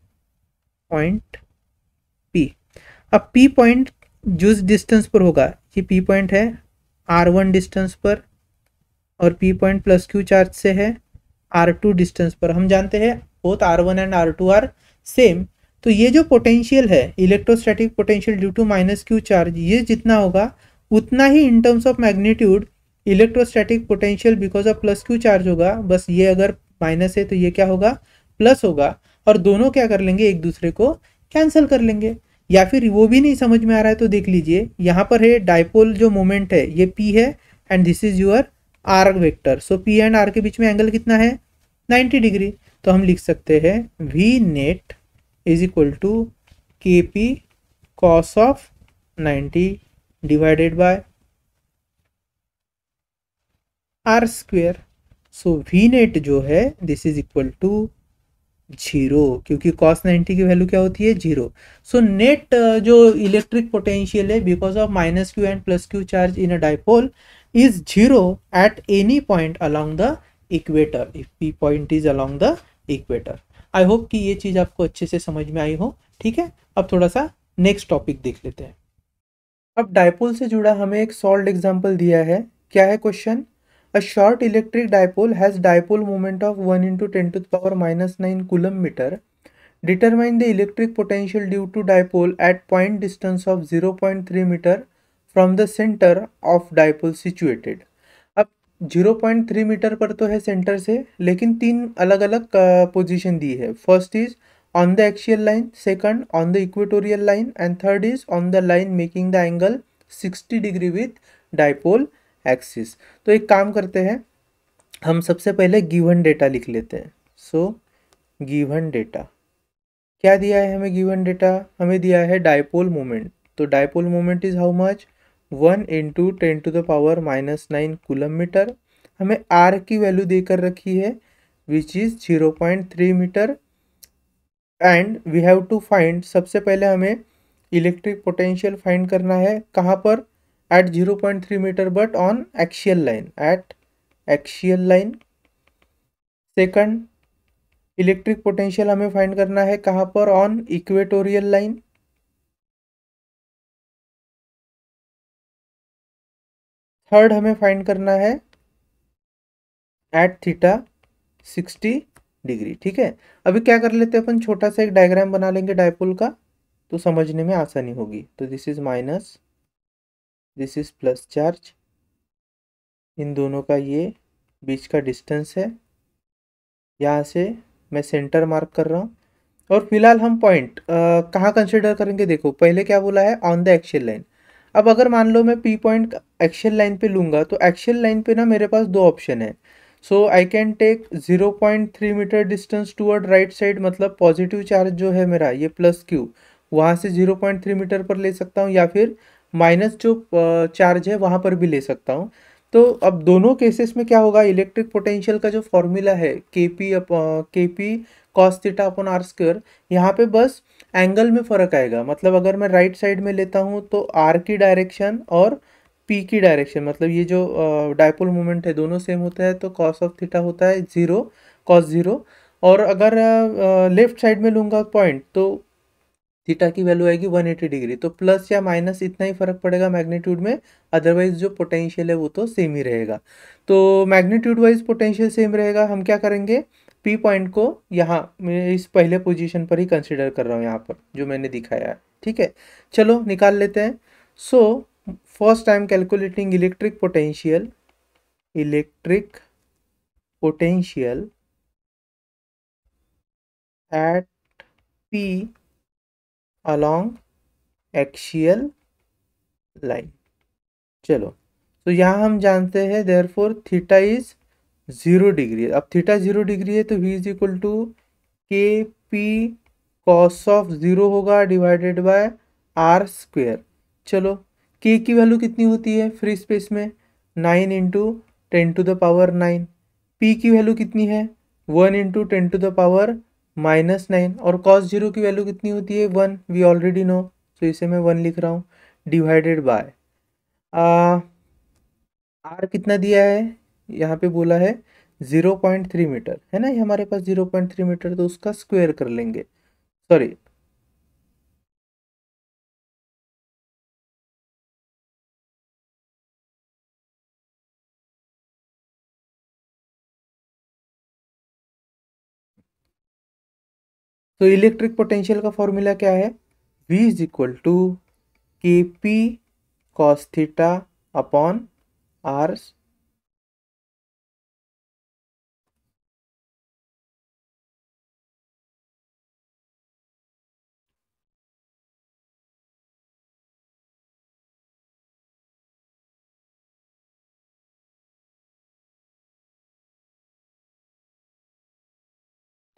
P। अब P पॉइंट जिस distance पर होगा, ये P पॉइंट है R1 डिस्टेंस पर, और P point plus Q charge से है R2 डिस्टेंस पर। हम जानते हैं both R1 and R2 are same, तो ये जो पोटेंशियल है, electrostatic potential due to minus Q charge, ये जितना होगा उतना ही in terms of magnitude electrostatic potential because of plus q charge होगा। बस ये अगर माइनस है तो ये क्या होगा, प्लस होगा, और दोनों क्या कर लेंगे, एक दूसरे को कैंसिल कर लेंगे। या फिर वो भी नहीं समझ में आ रहा है तो देख लीजिए, यहाँ पर है डायपोल जो मोमेंट है ये P है, and this is your R vector. So P and R के बीच में एंगल कितना है, 90 डिग्री। तो हम लिख सकते हैं V net is equal to के P cos of 90 divided by are square. So v net जो है this is equal to zero, क्योंकि cos 90 की वैल्यू क्या होती है, जीरो। सो नेट जो इलेक्ट्रिक पोटेंशियल है because of minus q and plus q charge in a dipole is zero at any point along the equator, if p point is along the equator. I hope कि ये चीज आपको अच्छे से समझ में आई हो। ठीक है, अब थोड़ा सा नेक्स्ट टॉपिक देख लेते हैं। अब डाइपोल से जुड़ा हमें एक सॉल्व्ड एग्जांपल दिया है। क्या है question? A short electric dipole has dipole moment of 1 into 10 to the power minus 9 coulomb meter. Determine the electric potential due to dipole at point distance of 0.3 meter from the center of dipole situated. अब 0.3 metre पर तो है centre से, लेकिन तीन अलग अलग position दी है। First is on the axial line, second on the equatorial line and third is on the line making the angle 60 degree with dipole axis. तो एक काम करते हैं, हम सबसे पहले गिवन डेटा लिख लेते हैं। सो गिवन डेटा क्या दिया है हमें? गिवन डेटा हमें दिया है डाइपोल मोमेंट। तो dipole moment is how much? 1 into 10 to the power minus 9 coulomb metre. हमें आर की वैल्यू देकर रखी है which is 0.3 metre and we have to find, सबसे पहले हमें इलेक्ट्रिक पोटेंशियल फाइंड करना है। कहाँ पर? At 0.3 metre but on axial line, at axial line. Second electric potential हमें फाइंड करना है कहाँ पर? On equatorial line. थर्ड हमें फाइंड करना है एट थीटा 60 डिग्री। ठीक है, अभी क्या कर लेते हैं अपन, छोटा सा एक डायग्राम बना लेंगे डायपोल का, तो समझने में आसानी होगी। तो this is minus, this is plus charge, इन दोनों का ये बीच का डिस्टेंस है। यहाँ से मैं सेंटर मार्क कर रहा हूँ और फिलहाल हम पॉइंट कहाँ कंसिडर करेंगे? देखो पहले क्या बोला है, ऑन द एक्सियल लाइन। अब अगर मान लो मैं पी पॉइंट एक्सियल लाइन पे लूँगा, तो एक्सियल लाइन पे ना मेरे पास दो ऑप्शन है। So I can take 0.3 metre distance toward right side, मतलब पॉजिटिव चार्ज जो है मेरा ये प्लस क्यू, वहाँ से 0.3 मीटर पर ले सकता हूँ, या फिर माइनस जो चार्ज है वहाँ पर भी ले सकता हूँ। तो अब दोनों केसेस में क्या होगा, इलेक्ट्रिक पोटेंशियल का जो फॉर्मूला है K P cos theta upon are square, यहाँ पे बस एंगल में फ़र्क आएगा। मतलब अगर मैं राइट साइड में लेता हूँ तो आर की डायरेक्शन और पी की डायरेक्शन, मतलब ये जो डाइपोल मोमेंट है दोनों सेम होता है, तो कॉस ऑफ थीटा होता है ज़ीरो, कॉस ज़ीरो। और अगर लेफ्ट साइड में लूँगा पॉइंट, तो थीटा की वैल्यू आएगी 180 डिग्री। तो प्लस या माइनस इतना ही फर्क पड़ेगा मैग्नीट्यूड में, अदरवाइज जो पोटेंशियल है वो तो सेम ही रहेगा। तो मैग्नीट्यूड वाइज पोटेंशियल सेम रहेगा। हम क्या करेंगे, पी पॉइंट को यहाँ मैं इस पहले पोजीशन पर ही कंसिडर कर रहा हूँ, यहाँ पर जो मैंने दिखाया है। ठीक है, चलो निकाल लेते हैं। So first I am calculating electric potential, electric potential at P along axial line. चलो, तो यहाँ हम जानते हैं देयरफॉर थीटा इज 0 डिग्री। अब थीटा 0 डिग्री है तो v इज इक्वल टू के पी कॉस ऑफ 0 होगा डिवाइडेड बाय आर स्क्वेयर। चलो, k की वैल्यू कितनी होती है फ्री स्पेस में? 9 into 10 to the power 9। p की वैल्यू कितनी है? 1 into 10 to the power minus 9। और कॉस 0 की वैल्यू कितनी होती है? 1, वी ऑलरेडी नो, तो इसे मैं 1 लिख रहा हूँ डिवाइडेड बाय आर कितना दिया है, यहाँ पे बोला है 0.3 मीटर, है ना, ये हमारे पास 0.3 मीटर, तो उसका स्क्वायर कर लेंगे। सॉरी, तो इलेक्ट्रिक पोटेंशियल का फॉर्मूला क्या है? v इज इक्वल टू के P cos theta upon R.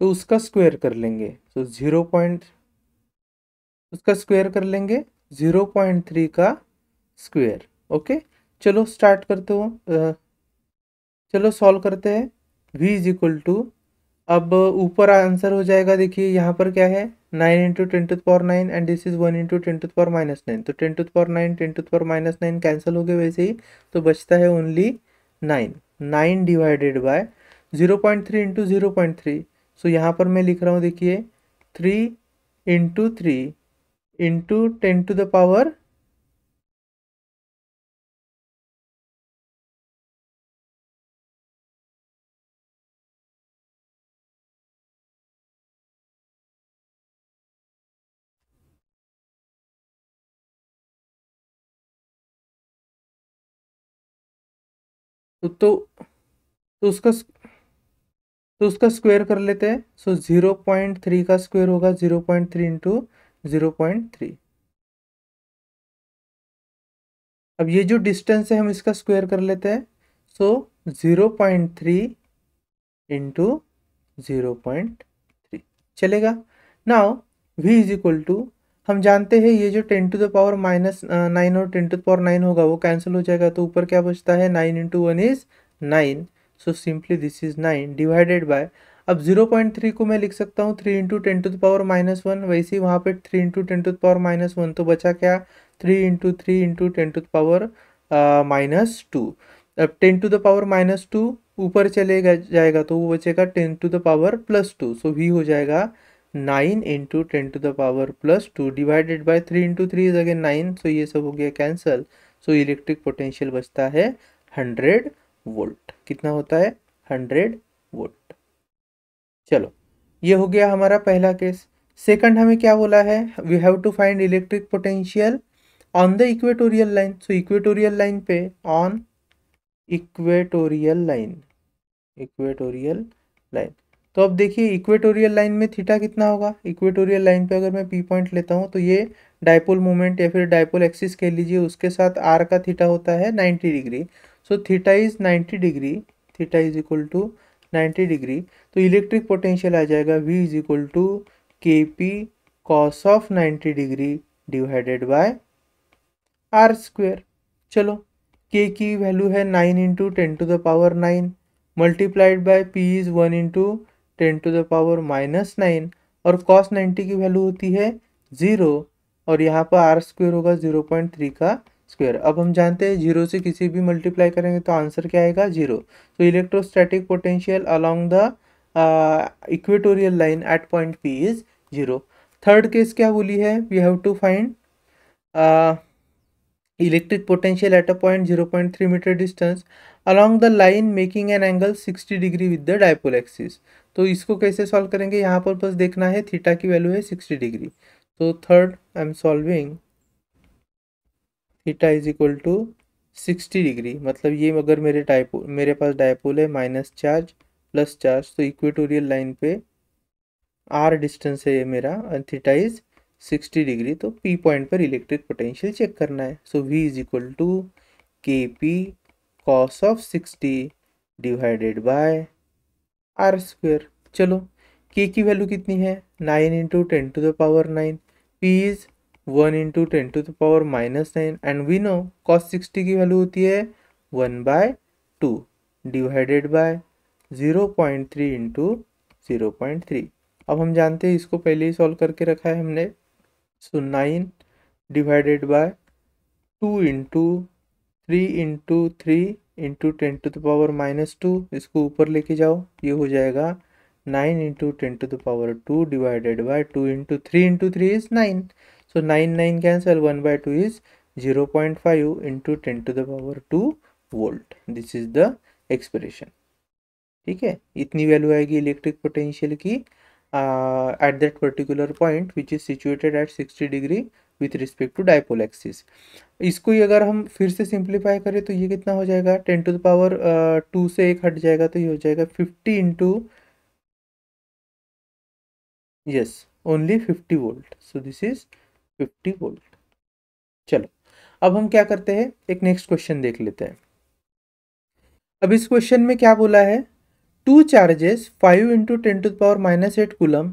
तो उसका स्क्वायर कर लेंगे, तो 0 पॉइंट, उसका स्क्वायर कर लेंगे 0.3 का स्क्वायर। ओके, चलो स्टार्ट करते हो, चलो सॉल्व करते हैं। v इज इक्वल टू, अब ऊपर आंसर हो जाएगा, देखिए यहाँ पर क्या है, 9 into 10⁻9 and this is 1 into 10⁻9, तो 10⁻9 10⁻9 कैंसिल हो गए वैसे ही, तो बचता है ओनली 9। 9 डिवाइडेड बाय 0.3 इंटू 0.3, सो यहाँ पर मैं लिख रहा हूँ, देखिए 3 इंटू 3 इंटू 10⁻, तो उसका स्क्वायर कर लेते हैं। सो 0.3 का स्क्वायर होगा 0.3 इंटू 0.3। अब ये जो डिस्टेंस है हम इसका स्क्वायर कर लेते हैं। सो 0.3 इंटू 0.3 चलेगा। Now v is equal to, हम जानते हैं ये जो 10⁻⁻9 और 10⁻9 होगा वो कैंसिल हो जाएगा, तो ऊपर क्या बचता है, 9 into 1 is 9, so simply this is 9 divided by, अब 0.3 को मैं लिख सकता हूँ 3 इंटू 10⁻1, वैसे ही वहाँ पे 3 इंटू 10⁻1, तो बचा क्या, 3 इंटू 3 इंटू 10⁻2। अब 10⁻2 ऊपर चलेगा जाएगा तो वो बचेगा 10⁻+2, सो v हो जाएगा 9 into 10⁻+2 divided by 3 into 3 is again 9, सो ये सब हो गया कैंसल। सो इलेक्ट्रिक पोटेंशियल बचता है 100 वोल्ट। कितना होता है, 100 वोल्ट। चलो, ये हो गया हमारा पहला केस। सेकंड हमें क्या बोला है, we have to find electric potential on the equatorial line. So equatorial line पे, on equatorial line, equatorial line, तो अब देखिए इक्वेटोरियल लाइन में थीटा कितना होगा, इक्वेटोरियल लाइन पे अगर मैं पी पॉइंट लेता हूँ तो ये डायपोल मोमेंट या फिर डायपोल एक्सिस कह लीजिए, उसके साथ आर का थीटा होता है 90 degree. So theta is 90 degree, theta is equal to 90 degree, तो इलेक्ट्रिक पोटेंशियल आ जाएगा v इज इक्वल टू के P cos of 90 degree divided by are square. चलो, k की वैल्यू है 9 into 10⁻9 multiplied by p is 1 into 10⁻−9, और cos 90 की value होती है 0, और यहाँ पर आर स्क्वेयर होगा 0.3 का स्क्वेयर। अब हम जानते हैं 0 से किसी भी मल्टीप्लाई करेंगे तो आंसर क्या आएगा, 0। तो electrostatic potential along the equatorial line at point p is 0। Third case क्या बोली है, we have to find electric potential at a point 0.3 meter distance along the line making an angle 60 degree with the dipole axis। तो इसको कैसे solve करेंगे, यहाँ पर बस देखना है थीटा की वैल्यू है 60 डिग्री। तो third I am solving, theta is equal to 60 degree, मतलब ये अगर मेरे पास डायपोल है माइनस चार्ज प्लस चार्ज, तो इक्वेटोरियल लाइन पे आर डिस्टेंस है ये मेरा, और थीटा इज 60 डिग्री, तो पी पॉइंट पर इलेक्ट्रिक पोटेंशियल चेक करना है। सो v इज इक्वल टू के P cos of 60 divided by are square. चलो, k की वैल्यू कितनी है, 9 into 10⁻9, p is 1 into 10⁻−9, and we know cos 60 की वैल्यू होती है 1/2 डिवाइडेड बाय 0.3 इंटू 0.3। अब हम जानते हैं, इसको पहले ही सॉल्व करके रखा है हमने। सो 9 divided by 2 into 3 into 3 into 10⁻−2, इसको ऊपर लेके जाओ, ये हो जाएगा 9 into 10⁻2 divided by 2 into 3 into 3 is 9। So 9 9 cancel, 1/2 is 0.5 into 10⁻2 volt. This is the expression. ठीक है, इतनी वैल्यू आएगी इलेक्ट्रिक पोटेंशियल की at that particular point which is situated at 60 degree with respect to dipole axis। इसको ही अगर हम फिर से सिंप्लीफाई करें तो ये कितना हो जाएगा, 10⁻2 से एक हट जाएगा तो ये हो जाएगा 50 into, yes only 50 volt, so this is 50 volt. चलो, अब हम क्या करते हैं, एक नेक्स्ट क्वेश्चन देख लेते हैं। अब इस क्वेश्चन में क्या बोला है, two charges 5 into 10⁻⁸ coulomb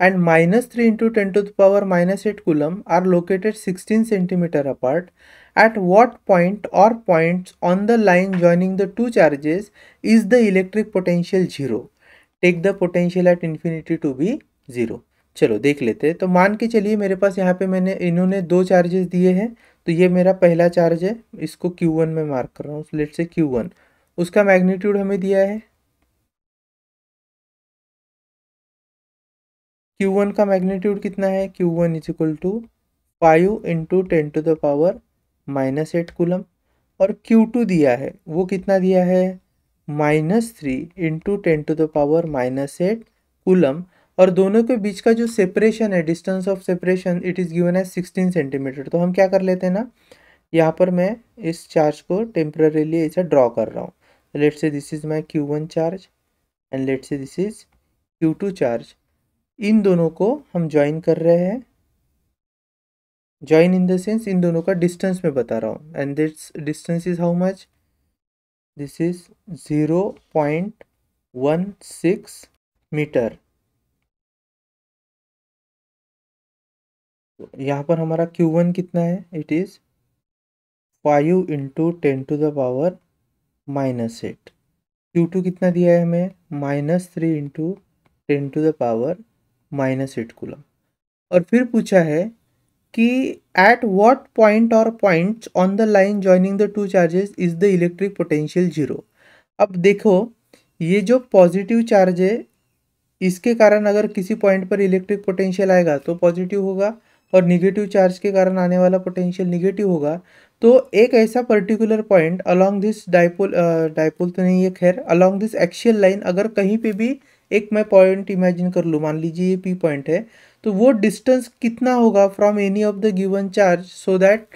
and -3 into 10 to the power -8 coulomb are located 16 centimeter apart. At what point or points on the line joining the two charges is the electric potential zero? Take the potential at infinity to be zero. चलो देख लेते हैं। तो मान के चलिए मेरे पास यहाँ पे इन्होंने दो चार्जेस दिए हैं। तो ये मेरा पहला चार्ज है, इसको Q1 में मार्क कर रहा हूँ, लेट से Q1। उसका मैग्नीट्यूड हमें दिया है, Q1 का मैग्नीट्यूड कितना है, Q1 is equal to 5 into 10 to the power -8 coulomb. और Q2 दिया है, वो कितना दिया है, -3 into 10 to the power -8 coulomb. और दोनों के बीच का जो सेपरेशन है, distance of separation, it is given as 16 centimetre. तो हम क्या कर लेते हैं ना, यहाँ पर मैं इस चार्ज को टेम्पररीली ऐसा ड्रॉ कर रहा हूँ। Let say this is my Q1 charge and let say this is Q2 charge. इन दोनों को हम ज्वाइन कर रहे हैं, ज्वाइन इन द सेंस इन दोनों का डिस्टेंस में बता रहा हूँ। And this distance is how much, this is 0.16 metre. यहाँ पर हमारा Q1 कितना है, it is 5 into 10 to the power -8। Q2 कितना दिया है हमें, -3 into 10 to the power -8 coulomb. और फिर पूछा है कि एट व्हाट पॉइंट और points on the line joining the two charges is the electric potential zero. अब देखो, ये जो पॉजिटिव चार्ज है, इसके कारण अगर किसी पॉइंट पर इलेक्ट्रिक पोटेंशियल आएगा तो पॉजिटिव होगा, और निगेटिव चार्ज के कारण आने वाला पोटेंशियल निगेटिव होगा। तो एक ऐसा particular point along this dipole, dipole तो नहीं है खैर, अलोंग दिस एक्सियल लाइन, अगर कहीं पे भी एक मैं पॉइंट इमेजिन कर लूँ, मान लीजिए ये P पॉइंट है, तो वो डिस्टेंस कितना होगा from any of the given charge so that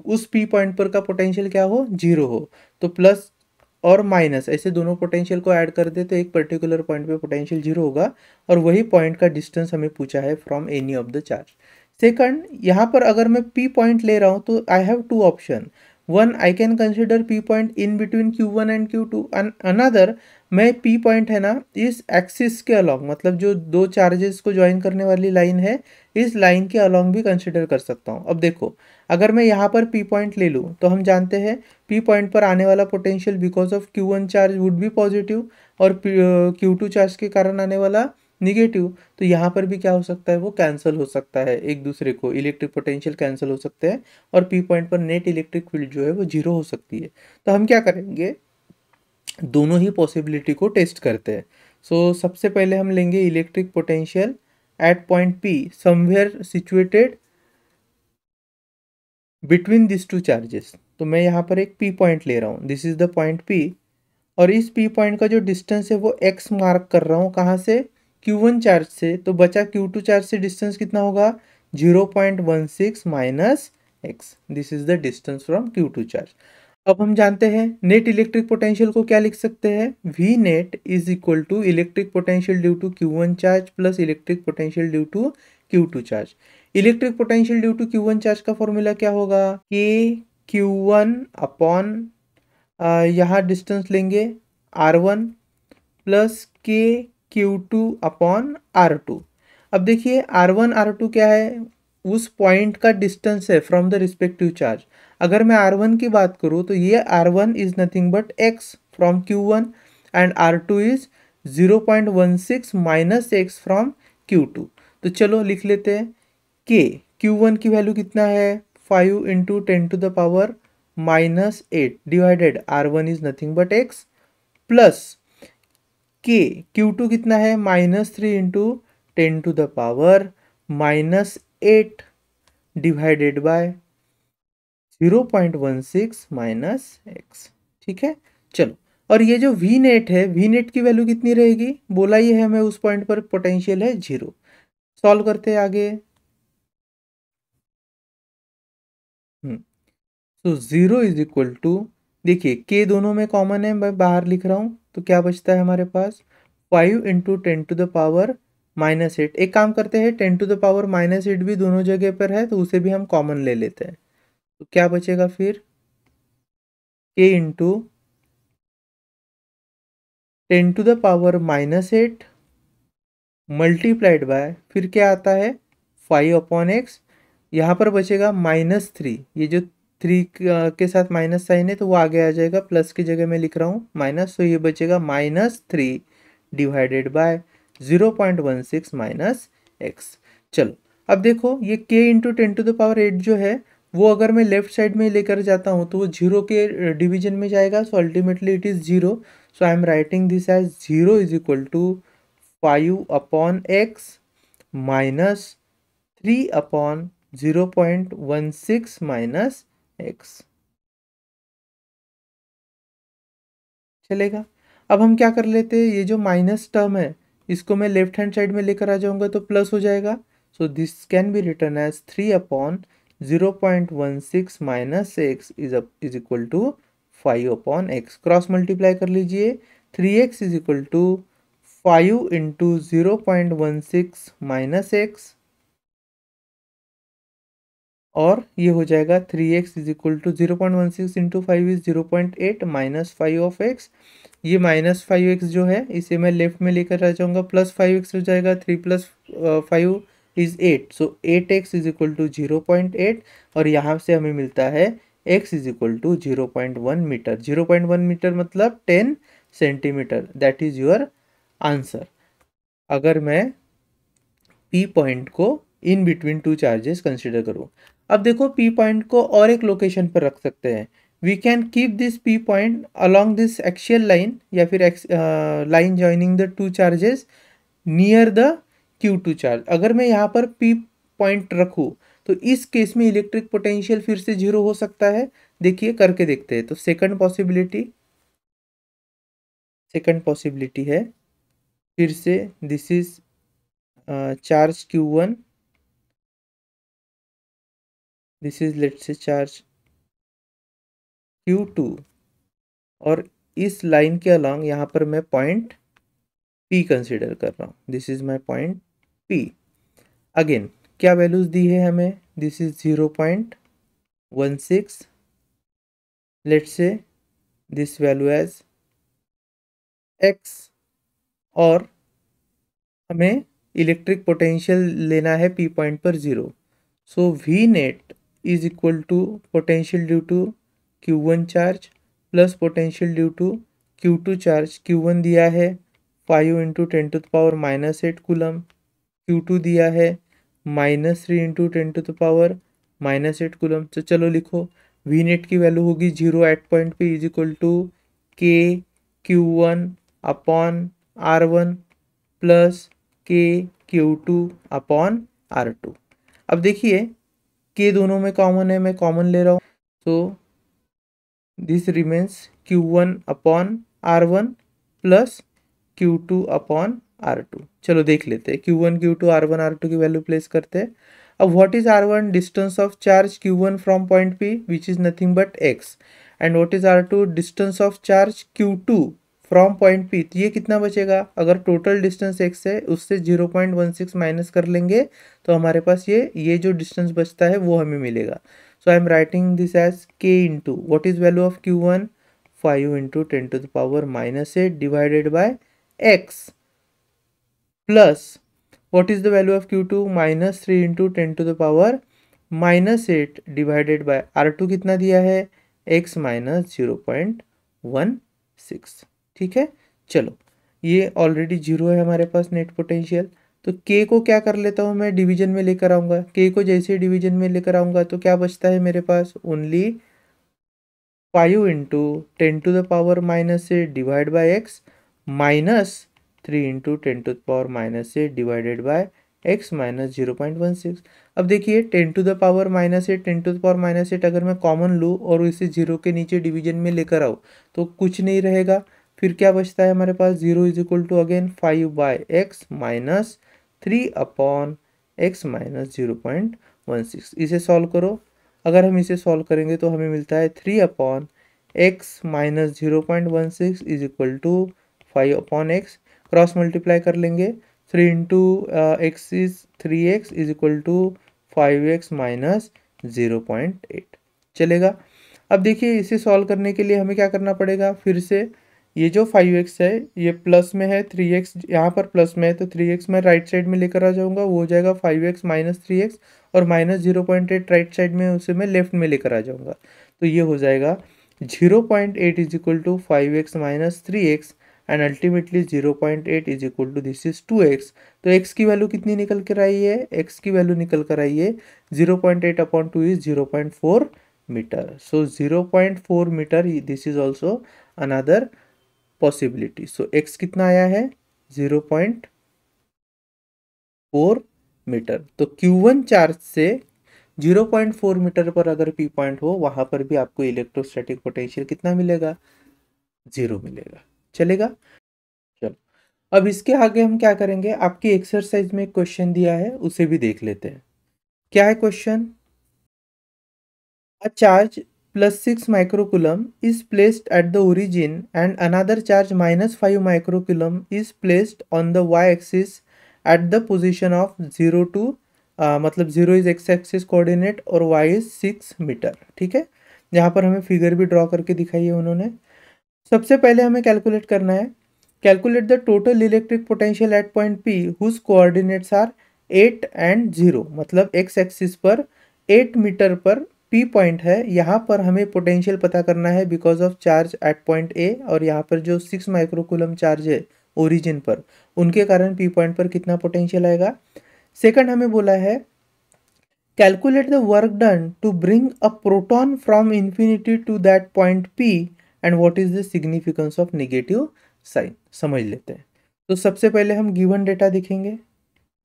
उस P पॉइंट पर का पोटेंशियल क्या हो, जीरो हो। तो प्लस और माइनस ऐसे दोनों पोटेंशियल को ऐड कर दे तो एक पर्टिकुलर पॉइंट पे पोटेंशियल जीरो होगा, और वही पॉइंट का डिस्टेंस हमें पूछा है from any of the charge. Second, यहाँ पर अगर मैं P पॉइंट ले रहा हूँ तो I have two option. One, I can consider P point in between Q1 and Q2 and another, मैं P पॉइंट है ना इस एक्सिस के अलॉन्ग, मतलब जो दो चार्जेस को ज्वाइन करने वाली लाइन है, इस लाइन के अलॉन्ग भी कंसिडर कर सकता हूँ। अब देखो, अगर मैं यहाँ पर P पॉइंट ले लूँ तो हम जानते हैं P पॉइंट पर आने वाला potential because of Q1 charge would be positive, और Q2 चार्ज के कारण आने वाला निगेटिव। तो यहाँ पर भी क्या हो सकता है, वो कैंसिल हो सकता है, एक दूसरे को इलेक्ट्रिक पोटेंशियल कैंसिल हो सकते हैं, और P पॉइंट पर नेट इलेक्ट्रिक फील्ड जो है वो जीरो हो सकती है। तो हम क्या करेंगे, दोनों ही पॉसिबिलिटी को टेस्ट करते हैं। सो सबसे पहले हम लेंगे electric potential at point P somewhere situated between this two charges. तो मैं यहाँ पर एक P पॉइंट ले रहा हूँ, this is the point P, और इस P पॉइंट का जो डिस्टेंस है वो x मार्क कर रहा हूँ, कहाँ से, Q1 चार्ज से। तो बचा Q2 चार्ज से डिस्टेंस कितना होगा, 0.16 minus x, this is the distance from Q2 charge. अब हम जानते हैं नेट इलेक्ट्रिक पोटेंशियल को क्या लिख सकते हैं, V net is equal to electric potential due to Q1 charge plus electric potential due to Q2 charge. Electric potential due to Q1 charge का फॉर्मूला क्या होगा, के Q1 अपॉन, यहाँ डिस्टेंस लेंगे R1 plus K Q2 upon R2। अब देखिए R1 R2 क्या है, उस पॉइंट का डिस्टेंस है फ्रॉम द रिस्पेक्टिव चार्ज। अगर मैं R1 की बात करूँ तो ये R1 is nothing but x from Q1 and R2 is 0.16 minus x from Q2। तो चलो लिख लेते हैं, के Q1 की वैल्यू कितना है, 5 into 10 to the power -8 divided R1 is nothing but x, plus K Q2 कितना है, -3 into 10 to the power -8 divided by 0.16 minus x। ठीक है, चलो। और ये जो V नेट है, V नेट की वैल्यू कितनी रहेगी, बोला ये है हमें उस पॉइंट पर पोटेंशियल है जीरो। सॉल्व करते हैं आगे। तो जीरो इज इक्वल टू, देखिए के दोनों में कॉमन है, मैं बाहर लिख रहा हूँ, तो क्या बचता है हमारे पास, 5 इंटू 10 टू द पावर -8। एक काम करते हैं, 10 टू द पावर -8 भी दोनों जगह पर है तो उसे भी हम कॉमन ले लेते हैं। तो क्या बचेगा फिर, K into 10 to the power -8 multiplied by फिर क्या आता है 5/x, यहाँ पर बचेगा -3, ये जो 3 के साथ माइनस साइन है तो वो आगे आ जाएगा, प्लस की जगह मैं लिख रहा हूँ माइनस, तो ये बचेगा -3 डिवाइडेड बाय 0.16 माइनस एक्स। चलो अब देखो ये k इंटू 10⁸ जो है वो अगर मैं लेफ्ट साइड में लेकर जाता हूँ तो वो 0 के डिवीजन में जाएगा, so ultimately it is 0। So I am writing this as 0 is equal to 5/x minus 3/0.16 minus x. चलेगा। अब हम क्या कर लेते हैं, ये जो माइनस टर्म है इसको मैं लेफ्ट हैंड साइड में लेकर आ जाऊंगा तो प्लस हो जाएगा। So this can be written as 3/0.16 minus x is equal to 5/x। Cross multiply कर लीजिए, 3x is equal to 5 into 0.16 minus x, और ये हो जाएगा 3x is equal to 0.16 into 5 is 0.8 minus 5/x। ये -5x जो है इसे मैं लेफ्ट में लेकर आ जाऊंगा, +5x हो जाएगा, 3 plus 5 is 8, so 8x is equal to 0.8, और यहाँ से हमें मिलता है x is equal to 0.1 metre. 0.1 metre मतलब 10 centimetre, that is your answer. अगर मैं P पॉइंट को in between two charges consider करूँ। अब देखो P पॉइंट को और एक लोकेशन पर रख सकते हैं। We can keep this P point along this axial line, या फिर line joining the two charges near the Q2 charge. अगर मैं यहाँ पर P पॉइंट रखूँ तो इस केस में इलेक्ट्रिक पोटेंशियल फिर से 0 हो सकता है। देखिए करके देखते हैं। तो सेकंड पॉसिबिलिटी है, फिर से this is charge Q1, this is let's say charge Q2, और इस लाइन के अलॉन्ग यहाँ पर मैं पॉइंट P कंसिडर कर रहा हूँ। This is my point P। Again क्या वैल्यूज दी है हमें, this is 0.16, let's say this value as x, और हमें इलेक्ट्रिक पोटेंशियल लेना है P पॉइंट पर 0। So V net is equal to potential due to Q1 charge plus potential due to Q2 charge. Q1 दिया है 5 इंटू 10⁻⁻8 कूलम, Q2 दिया है -3 into 10⁻⁻8 coulomb. तो चलो लिखो, V नेट की वैल्यू होगी 0 एट पॉइंट पे is equal to KQ1/R1 plus KQ2/R2। अब देखिए K दोनों में कॉमन है, मैं कॉमन ले रहा हूँ, तो this remains Q1/R1 plus Q2/R2। चलो देख लेते हैं, Q1 Q2 R1 R2 की वैल्यू प्लेस करते हैं। अब what is R1, distance of charge Q1 from point P which is nothing but x, and what is R2, distance of charge Q2 from point P। तो ये कितना बचेगा, अगर total distance x है उससे 0.16 माइनस कर लेंगे तो हमारे पास ये जो डिस्टेंस बचता है वो हमें मिलेगा। So I am writing this as k into what is value of Q1, 5 into 10⁻⁻8 divided by x, प्लस what is the value of Q2, -3 into 10⁻⁻8 divided by R2 कितना दिया है, x माइनस 0.16। ठीक है, चलो ये ऑलरेडी 0 है हमारे पास नेट पोटेंशियल। तो K को क्या कर लेता हूँ मैं, डिवीजन में लेकर आऊँगा। K को जैसे डिवीजन में लेकर आऊँगा तो क्या बचता है मेरे पास, only 5 into 10⁻⁻8 divide by x minus 3 into 10⁻⁻8 divided by x minus 0.16। अब देखिए 10⁻⁻8 10⁻⁻8 अगर मैं कॉमन लूँ और इसे 0 के नीचे डिवीजन में लेकर आऊँ तो कुछ नहीं रहेगा। फिर क्या बचता है हमारे पास, 0 is equal to again 5/x minus 3/x minus 0.16। इसे सॉल्व करो। अगर हम इसे सॉल्व करेंगे तो हमें मिलता है 3/x minus 0.16 is equal to 5/x। Cross multiply कर लेंगे, 3 into x is 3x is equal to 5x minus 0.8। चलेगा। अब देखिए इसे सॉल्व करने के लिए हमें क्या करना पड़ेगा, फिर से ये जो 5x है ये प्लस में है, 3x यहाँ पर प्लस में है, तो 3x मैं राइट साइड में लेकर आ जाऊंगा, वो हो जाएगा 5x माइनस 3x, और माइनस 0.8 राइट साइड में उसे मैं लेफ्ट में लेकर आ जाऊंगा, तो ये हो जाएगा 0.8 is equal to 5x minus 3x, and ultimately 0.8 is equal to this is 2x। तो x की वैल्यू कितनी निकल कर आई है, x की वैल्यू निकल कर आई है 0.8 upon 2 is 0.4 metre. So 0.4 metre, this is also another possibility. So x कितना आया है 0.4 मीटर। तो Q1 चार्ज से 0.4 मीटर पर अगर P पॉइंट हो, वहां पर भी आपको इलेक्ट्रोस्टैटिक पोटेंशियल कितना मिलेगा, 0 मिलेगा। चलेगा। चलो, अब इसके आगे हम क्या करेंगे, आपकी एक्सरसाइज में एक क्वेश्चन दिया है, उसे भी देख लेते हैं। क्या है question? A charge plus 6 microcoulomb is placed at the origin and another charge minus 5 microcoulomb is placed on the y-axis at the position of 0 to मतलब 0 इज एक्स एक्सिस कोऑर्डिनेट और y इज 6 मीटर। ठीक है, यहाँ पर हमें figure भी draw करके दिखाई है उन्होंने। सबसे पहले हमें कैलकुलेट करना है, calculate the total electric potential at point P whose coordinates are 8 and 0, मतलब एक्स एक्सिस पर 8 मीटर पर P पॉइंट है। यहाँ पर हमें पोटेंशियल पता करना है because of charge at point A, और यहाँ पर जो 6 माइक्रोकूलम चार्ज है ओरिजिन पर, उनके कारण P पॉइंट पर कितना पोटेंशियल आएगा। सेकंड हमें बोला है calculate the work done to bring a proton from infinity to that point P and what is the significance of negative sign. समझ लेते हैं। तो सबसे पहले हम गिवन डेटा देखेंगे।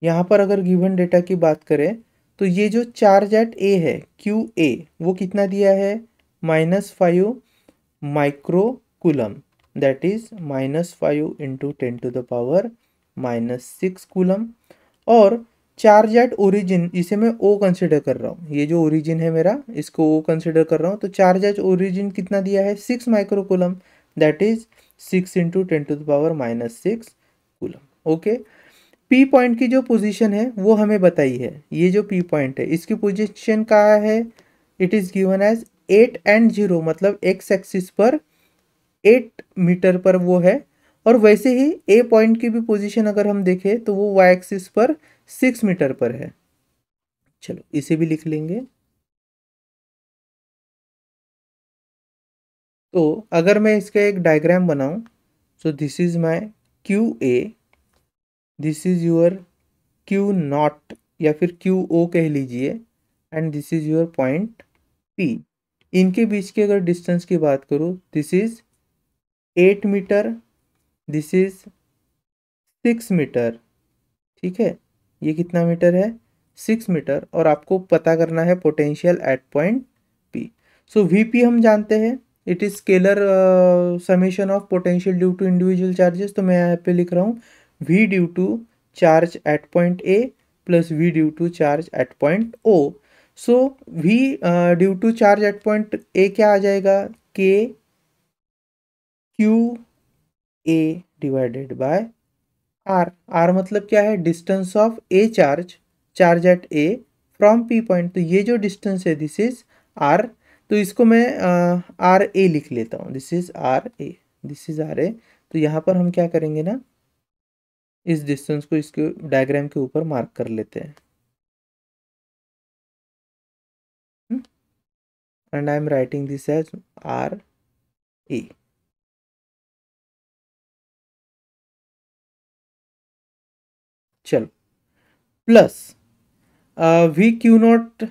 यहाँ पर अगर गिवन डेटा की बात करें तो ये जो चार्ज एट ए है क्यू ए, वो कितना दिया है, -5 microcoulomb, that is -5 into 10⁻⁻6 coulomb. और चार्ज एट ओरिजिन, इसे मैं ओ कंसिडर कर रहा हूँ, ये जो ओरिजिन है मेरा इसको ओ कंसिडर कर रहा हूँ, तो चार्ज एट ओरिजिन कितना दिया है 6 microcoulomb, that is 6 into 10⁻⁻6 coulomb. Okay, P point की जो पोजीशन है वो हमें बताई है, ये जो पी पॉइंट है इसकी पोजीशन कहाँ है, it is given as 8 and 0, मतलब एक्स एक्सिस पर 8 मीटर पर वो है। और वैसे ही ए पॉइंट की भी पोजीशन अगर हम देखें तो वो वाई एक्सिस पर 6 मीटर पर है। चलो इसे भी लिख लेंगे। तो अगर मैं इसका एक डायग्राम बनाऊं, so this is my Q A, this is your Q not या फिर क्यू ओ कह लीजिए, and this is your point P. इनके बीच की अगर डिस्टेंस की बात करूँ, this is 8 metre, this is 6 metre. ठीक है, ये कितना मीटर है, 6 मीटर, और आपको पता करना है potential at point P. So V P हम जानते हैं, it is scalar summation of potential due to individual charges. तो मैं यहाँ पे लिख रहा हूँ V due to charge at point A plus V due to charge at point O. So V due to charge at point A क्या आ जाएगा, K Q A divided by R. R मतलब क्या है, distance of A charge, charge at A from P point. तो ये जो distance है दिस इज आर, तो इसको मैं आर ए लिख लेता हूँ, this is r a, this is r a. तो यहाँ पर हम क्या करेंगे ना, इस डिस्टेंस को इसके डायग्राम के ऊपर मार्क कर लेते हैं, and I am writing this as r a. चलो, प्लस वी क्यू नॉट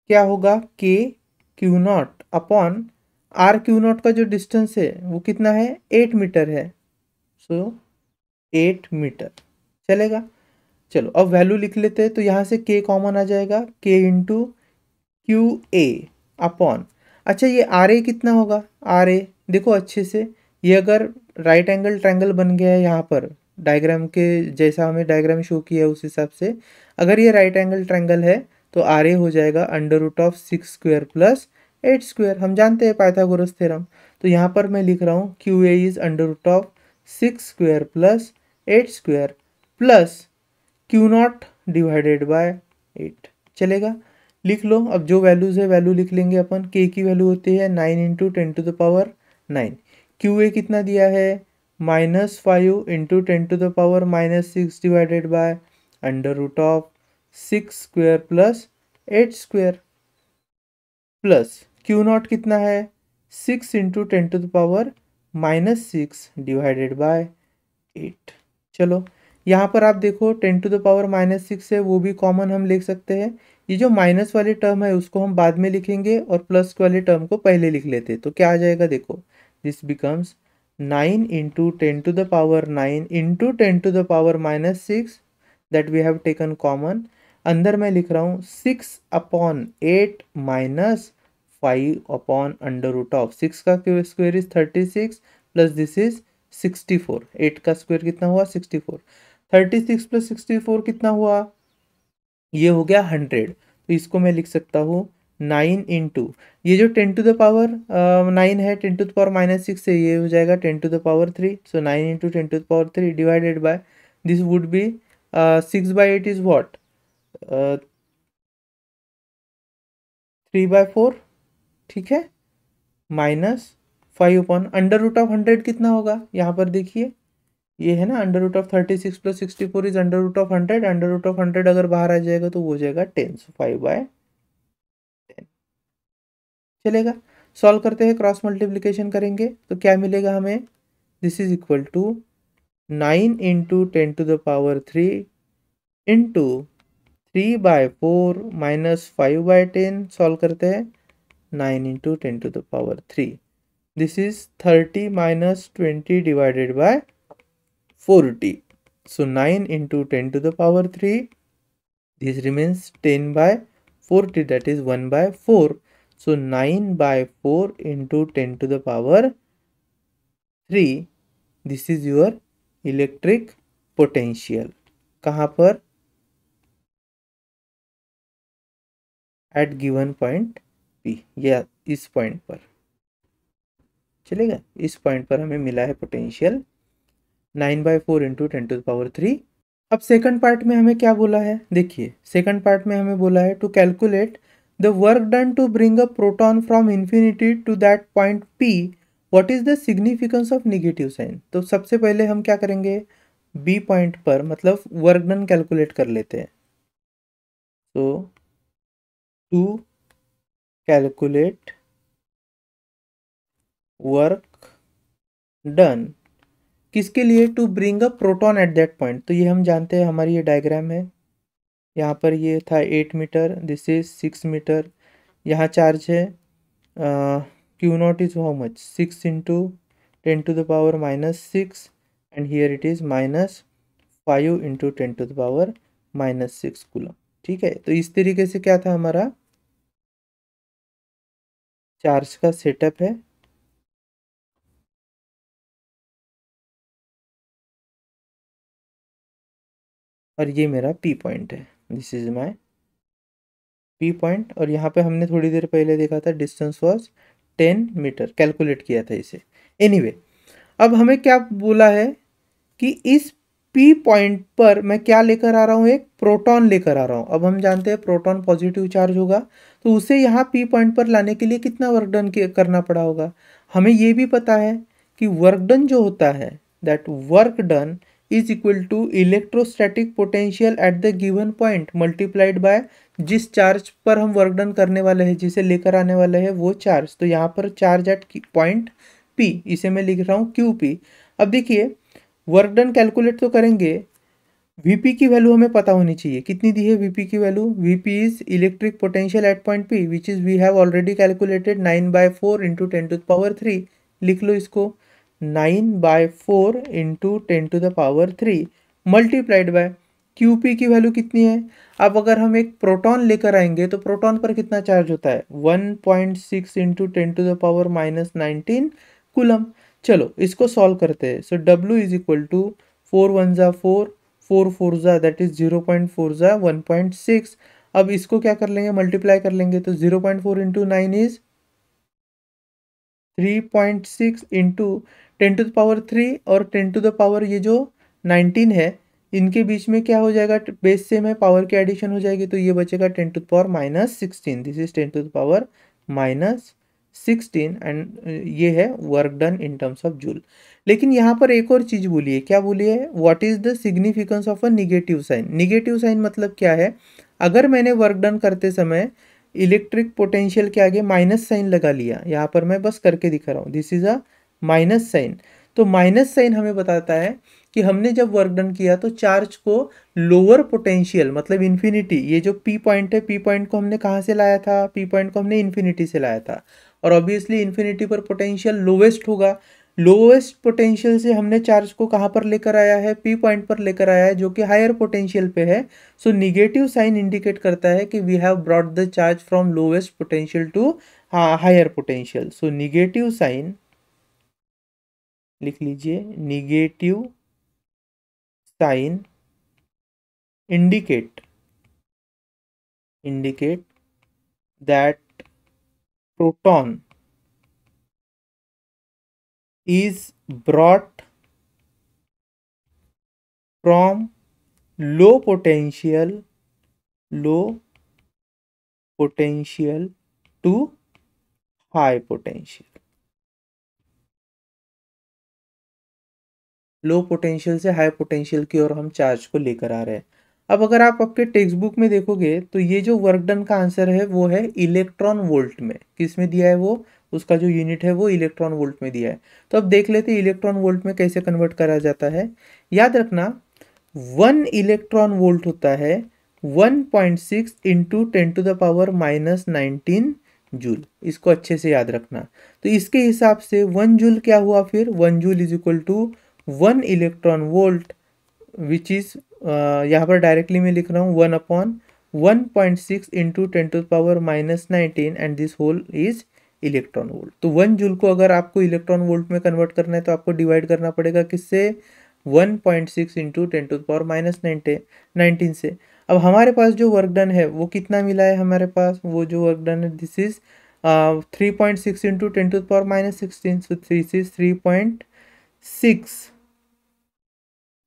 क्या होगा, k q naught upon r q naught का जो डिस्टेंस है वो कितना है, 8 मीटर है। सो 8 मीटर चलेगा। चलो अब वैल्यू लिख लेते हैं, तो यहाँ से के कॉमन आ जाएगा, के इंटू क्यू ए अपॉन, अच्छा ये आर ए कितना होगा, आर ए देखो अच्छे से, ये अगर राइट एंगल ट्रायंगल बन गया है यहाँ पर डायग्राम के जैसा हमें डायग्राम शो किया है उस हिसाब से, अगर ये राइट एंगल ट्रायंगल है तो आर ए हो जाएगा √6² प्लस 8²। हम जानते हैं पाइथागोरस थ्योरम। तो यहाँ पर मैं लिख रहा हूँ Q A is √6² plus 8² plus Q not divided by 8। चलेगा, लिख लो। अब जो वैल्यूज है वैल्यू लिख लेंगे अपन। के की वैल्यू होती है 9 इंटू 10⁻⁹ 9। क्यू ए कितना दिया है, -5 into 10⁻⁻6 divided by √6² plus 8² plus Q not कितना है, 6 इंटू 10⁻⁻6 डिवाइडेड बाय 8। चलो यहाँ पर आप देखो 10⁻⁻6 है, वो भी कॉमन हम लिख सकते हैं। ये जो माइनस वाली टर्म है उसको हम बाद में लिखेंगे और प्लस वाली टर्म को पहले लिख लेते हैं। तो क्या आ जाएगा देखो, this becomes 9 into 10⁻9 into 10⁻6 that we have taken common. अंदर मैं लिख रहा हूँ 6/8 माइनस 5/√6। 6 का square is 36 plus this is 64। 8 का स्क्वायर कितना हुआ, 64। 36 प्लस 64 कितना हुआ, ये हो गया 100। तो इसको मैं लिख सकता हूँ 9 इंटू, ये जो 10⁻9 है 10⁻⁻6 से ये हो जाएगा 10⁻3। सो 9 into 10⁻3 divided by this would be 6/8 is what, 3/4, ठीक है, माइनस 5/√100 कितना होगा, यहाँ पर देखिए ये है ना √36 प्लस 64 इज √100। √100 अगर बाहर आ जाएगा तो वो हो जाएगा 10। सो 5/10 चलेगा। सॉल्व करते हैं, क्रॉस मल्टीप्लीकेशन करेंगे तो क्या मिलेगा हमें, this is equal to 9 into 10⁻3 into 3/4 minus 5/10। Solve करते हैं, 9 into 10⁻3, this is 30 minus 20 divided by 40. So 9 into 10⁻3, this remains 10/40, that is 1/4. So 9/4 into 10⁻3, this is your electric potential. कहाँ पर, at given point P, या इस point पर चलेगा, इस point पर हमें मिला है पोटेंशियल 9/4 इंटू 10⁻3। अब सेकंड पार्ट में हमें क्या बोला है, देखिए सेकंड पार्ट में हमें बोला है to calculate the work done to bring a proton from infinity to that point P, what is the significance of negative sign. तो सबसे पहले हम क्या करेंगे, बी पॉइंट पर मतलब वर्क डन कैलकुलेट कर लेते हैं। तो टू कैलकुलेट वर्क डन, किसके लिए, to bring a proton at that point. तो ये हम जानते हैं, हमारी ये डायग्राम है, यहाँ पर ये था 8 मीटर, दिस इज 6 मीटर, यहाँ चार्ज है Q not is how much, 6 into 10⁻⁻6 and here it is -5 into 10⁻⁻6 coulomb, ठीक है। तो इस तरीके से क्या था हमारा चार्ज का सेटअप है। और ये मेरा पी पॉइंट है, this is my P point. और यहाँ पे हमने थोड़ी देर पहले देखा था डिस्टेंस वाज 10 मीटर, कैलकुलेट किया था इसे। एनीवे अब हमें क्या बोला है कि इस पी पॉइंट पर मैं क्या लेकर आ रहा हूँ, एक प्रोटॉन लेकर आ रहा हूँ। अब हम जानते हैं प्रोटॉन पॉजिटिव चार्ज होगा, तो उसे यहाँ पी पॉइंट पर लाने के लिए कितना वर्क डन करना पड़ा होगा। हमें ये भी पता है कि वर्क डन जो होता है, that work done is equal to electrostatic potential at the given point multiplied by जिस चार्ज पर हम वर्क डन करने वाले हैं, जिसे लेकर आने वाले हैं वो चार्ज। तो यहाँ पर चार्ज एट पॉइंट पी, इसे मैं लिख रहा हूँ क्यू पी। अब देखिए वर्क डन कैलकुलेट तो करेंगे, वीपी की वैल्यू हमें पता होनी चाहिए, कितनी दी है वीपी की value, VP is electric potential at point P which is we have already calculated 9/4 into 10⁻3। लिख लो इसको, 9/4 इंटू 10⁻3 मल्टीप्लाइड बाय क्यूपी की वैल्यू कितनी है। अब अगर हम एक प्रोटॉन लेकर आएंगे तो प्रोटॉन पर कितना चार्ज होता है, 1.6 इंटू 10⁻⁻19 कूलम। चलो इसको सॉल्व करते हैं। सो W इज इक्वल टू 4 1 जा 4, 4 4 जा दैट इज 0.4 जा 1.6। अब इसको क्या कर लेंगे, मल्टीप्लाई कर लेंगे, तो 0.4 इंटू 9 इज 3.6 इंटू 10⁻3 और 10 ये जो 19 है, इनके बीच में क्या हो जाएगा, बेस सेम है, पावर की एडिशन हो जाएगी, तो ये बचेगा 10⁻16। दिस इज 10⁻16 16 एंड ये है work done in terms of joule. लेकिन यहाँ पर एक और चीज़ बोली है, क्या बोली है, what is the significance of a negative sign. Negative sign मतलब क्या है, अगर मैंने वर्क डन करते समय इलेक्ट्रिक पोटेंशियल के आगे माइनस साइन लगा लिया, यहाँ पर मैं बस करके दिखा रहा हूँ, this is a minus sign. तो माइनस साइन हमें बताता है कि हमने जब वर्क डन किया तो चार्ज को लोअर पोटेंशियल मतलब इन्फिनिटी, ये जो पी पॉइंट है, पी पॉइंट को हमने कहाँ से लाया था, पी पॉइंट को हमने इन्फिनिटी से लाया था, और ऑब्वियसली इन्फिनिटी पर पोटेंशियल लोवेस्ट होगा। लोवेस्ट पोटेंशियल से हमने चार्ज को कहाँ पर लेकर आया है, पी पॉइंट पर लेकर आया है, जो कि हायर पोटेंशियल पे है। सो निगेटिव साइन इंडिकेट करता है कि we have brought the charge from lowest potential to higher potential. So negative sign लिख लीजिए, negative sign indicate that proton is brought from low potential to high potential। Low potential से high potential की ओर हम charge को लेकर आ रहे हैं। अब अगर आप आपके टेक्स्ट बुक में देखोगे तो ये जो वर्क डन का आंसर है वो है इलेक्ट्रॉन वोल्ट में। किस में दिया है वो, उसका जो यूनिट है वो इलेक्ट्रॉन वोल्ट में दिया है। तो अब देख लेते हैं इलेक्ट्रॉन वोल्ट में कैसे कन्वर्ट करा जाता है। याद रखना 1 इलेक्ट्रॉन वोल्ट होता है 1.6 इंटू 10⁻⁻19 जूल। इसको अच्छे से याद रखना। तो इसके हिसाब से 1 जूल क्या हुआ, फिर 1 joule is equal to 1 electron volt, which is यहाँ पर डायरेक्टली मैं लिख रहा हूँ 1/1.6 into 10⁻⁻19 and this whole is electron volt. तो 1 जूल को अगर आपको इलेक्ट्रॉन वोल्ट में कन्वर्ट करना है तो आपको डिवाइड करना पड़ेगा किससे, 1.6 इंटू 10⁻⁻19 से। अब हमारे पास जो वर्क डन है वो कितना मिला है हमारे पास, वो जो वर्क डन है this is 3.6 into 10⁻⁻16, so this is 3.6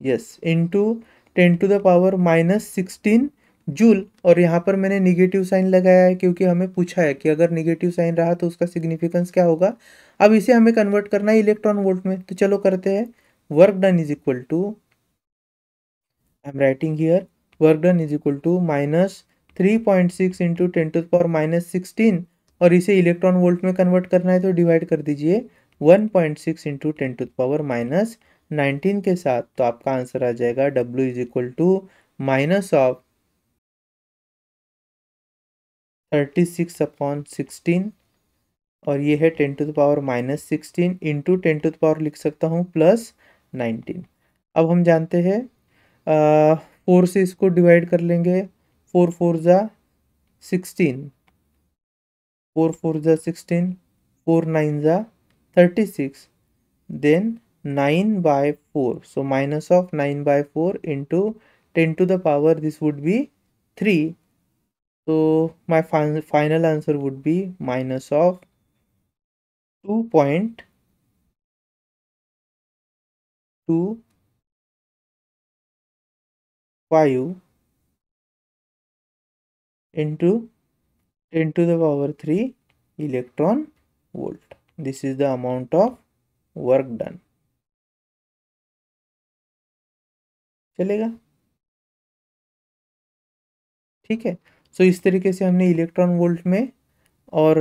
yes into 10⁻⁻16 joule. और यहाँ पर मैंने निगेटिव साइन लगाया है क्योंकि हमें पूछा है कि अगर निगेटिव साइन रहा तो उसका सिग्निफिकेंस क्या होगा। अब इसे हमें कन्वर्ट करना है इलेक्ट्रॉन वोल्ट में, तो चलो करते हैं। Work done is equal to, I am writing here, work done is equal to -3.6 into 10⁻⁻16, और इसे इलेक्ट्रॉन वोल्ट में कन्वर्ट करना है तो डिवाइड कर दीजिए 1.6 इंटू 10⁻⁻19 के साथ। तो आपका आंसर आ जाएगा W इज इक्वल टू -36/16, और ये है 10⁻⁻16 इंटू 10 लिख सकता हूँ +19। अब हम जानते हैं 4 से इसको डिवाइड कर लेंगे, 4 4 जा 16, 4 4 जा 16, 4 9 जा 36, then 9/4, so minus of 9/4 into 10⁻, this would be 3, so my final answer would be minus of 2.25 into 10⁻³ electron volt. This is the amount of work done. चलेगा, ठीक है। सो इस तरीके से हमने इलेक्ट्रॉन वोल्ट में और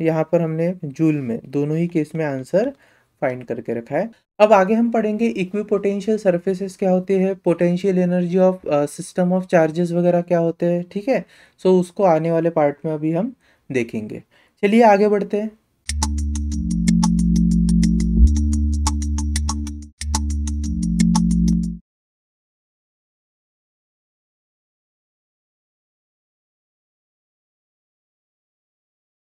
यहाँ पर हमने जूल में, दोनों ही केस में आंसर फाइंड करके रखा है। अब आगे हम पढ़ेंगे इक्विपोटेंशियल सरफेसेस क्या होते हैं, potential energy of system of charges वगैरह क्या होते हैं, ठीक है। सो उसको आने वाले पार्ट में अभी हम देखेंगे। चलिए आगे बढ़ते हैं।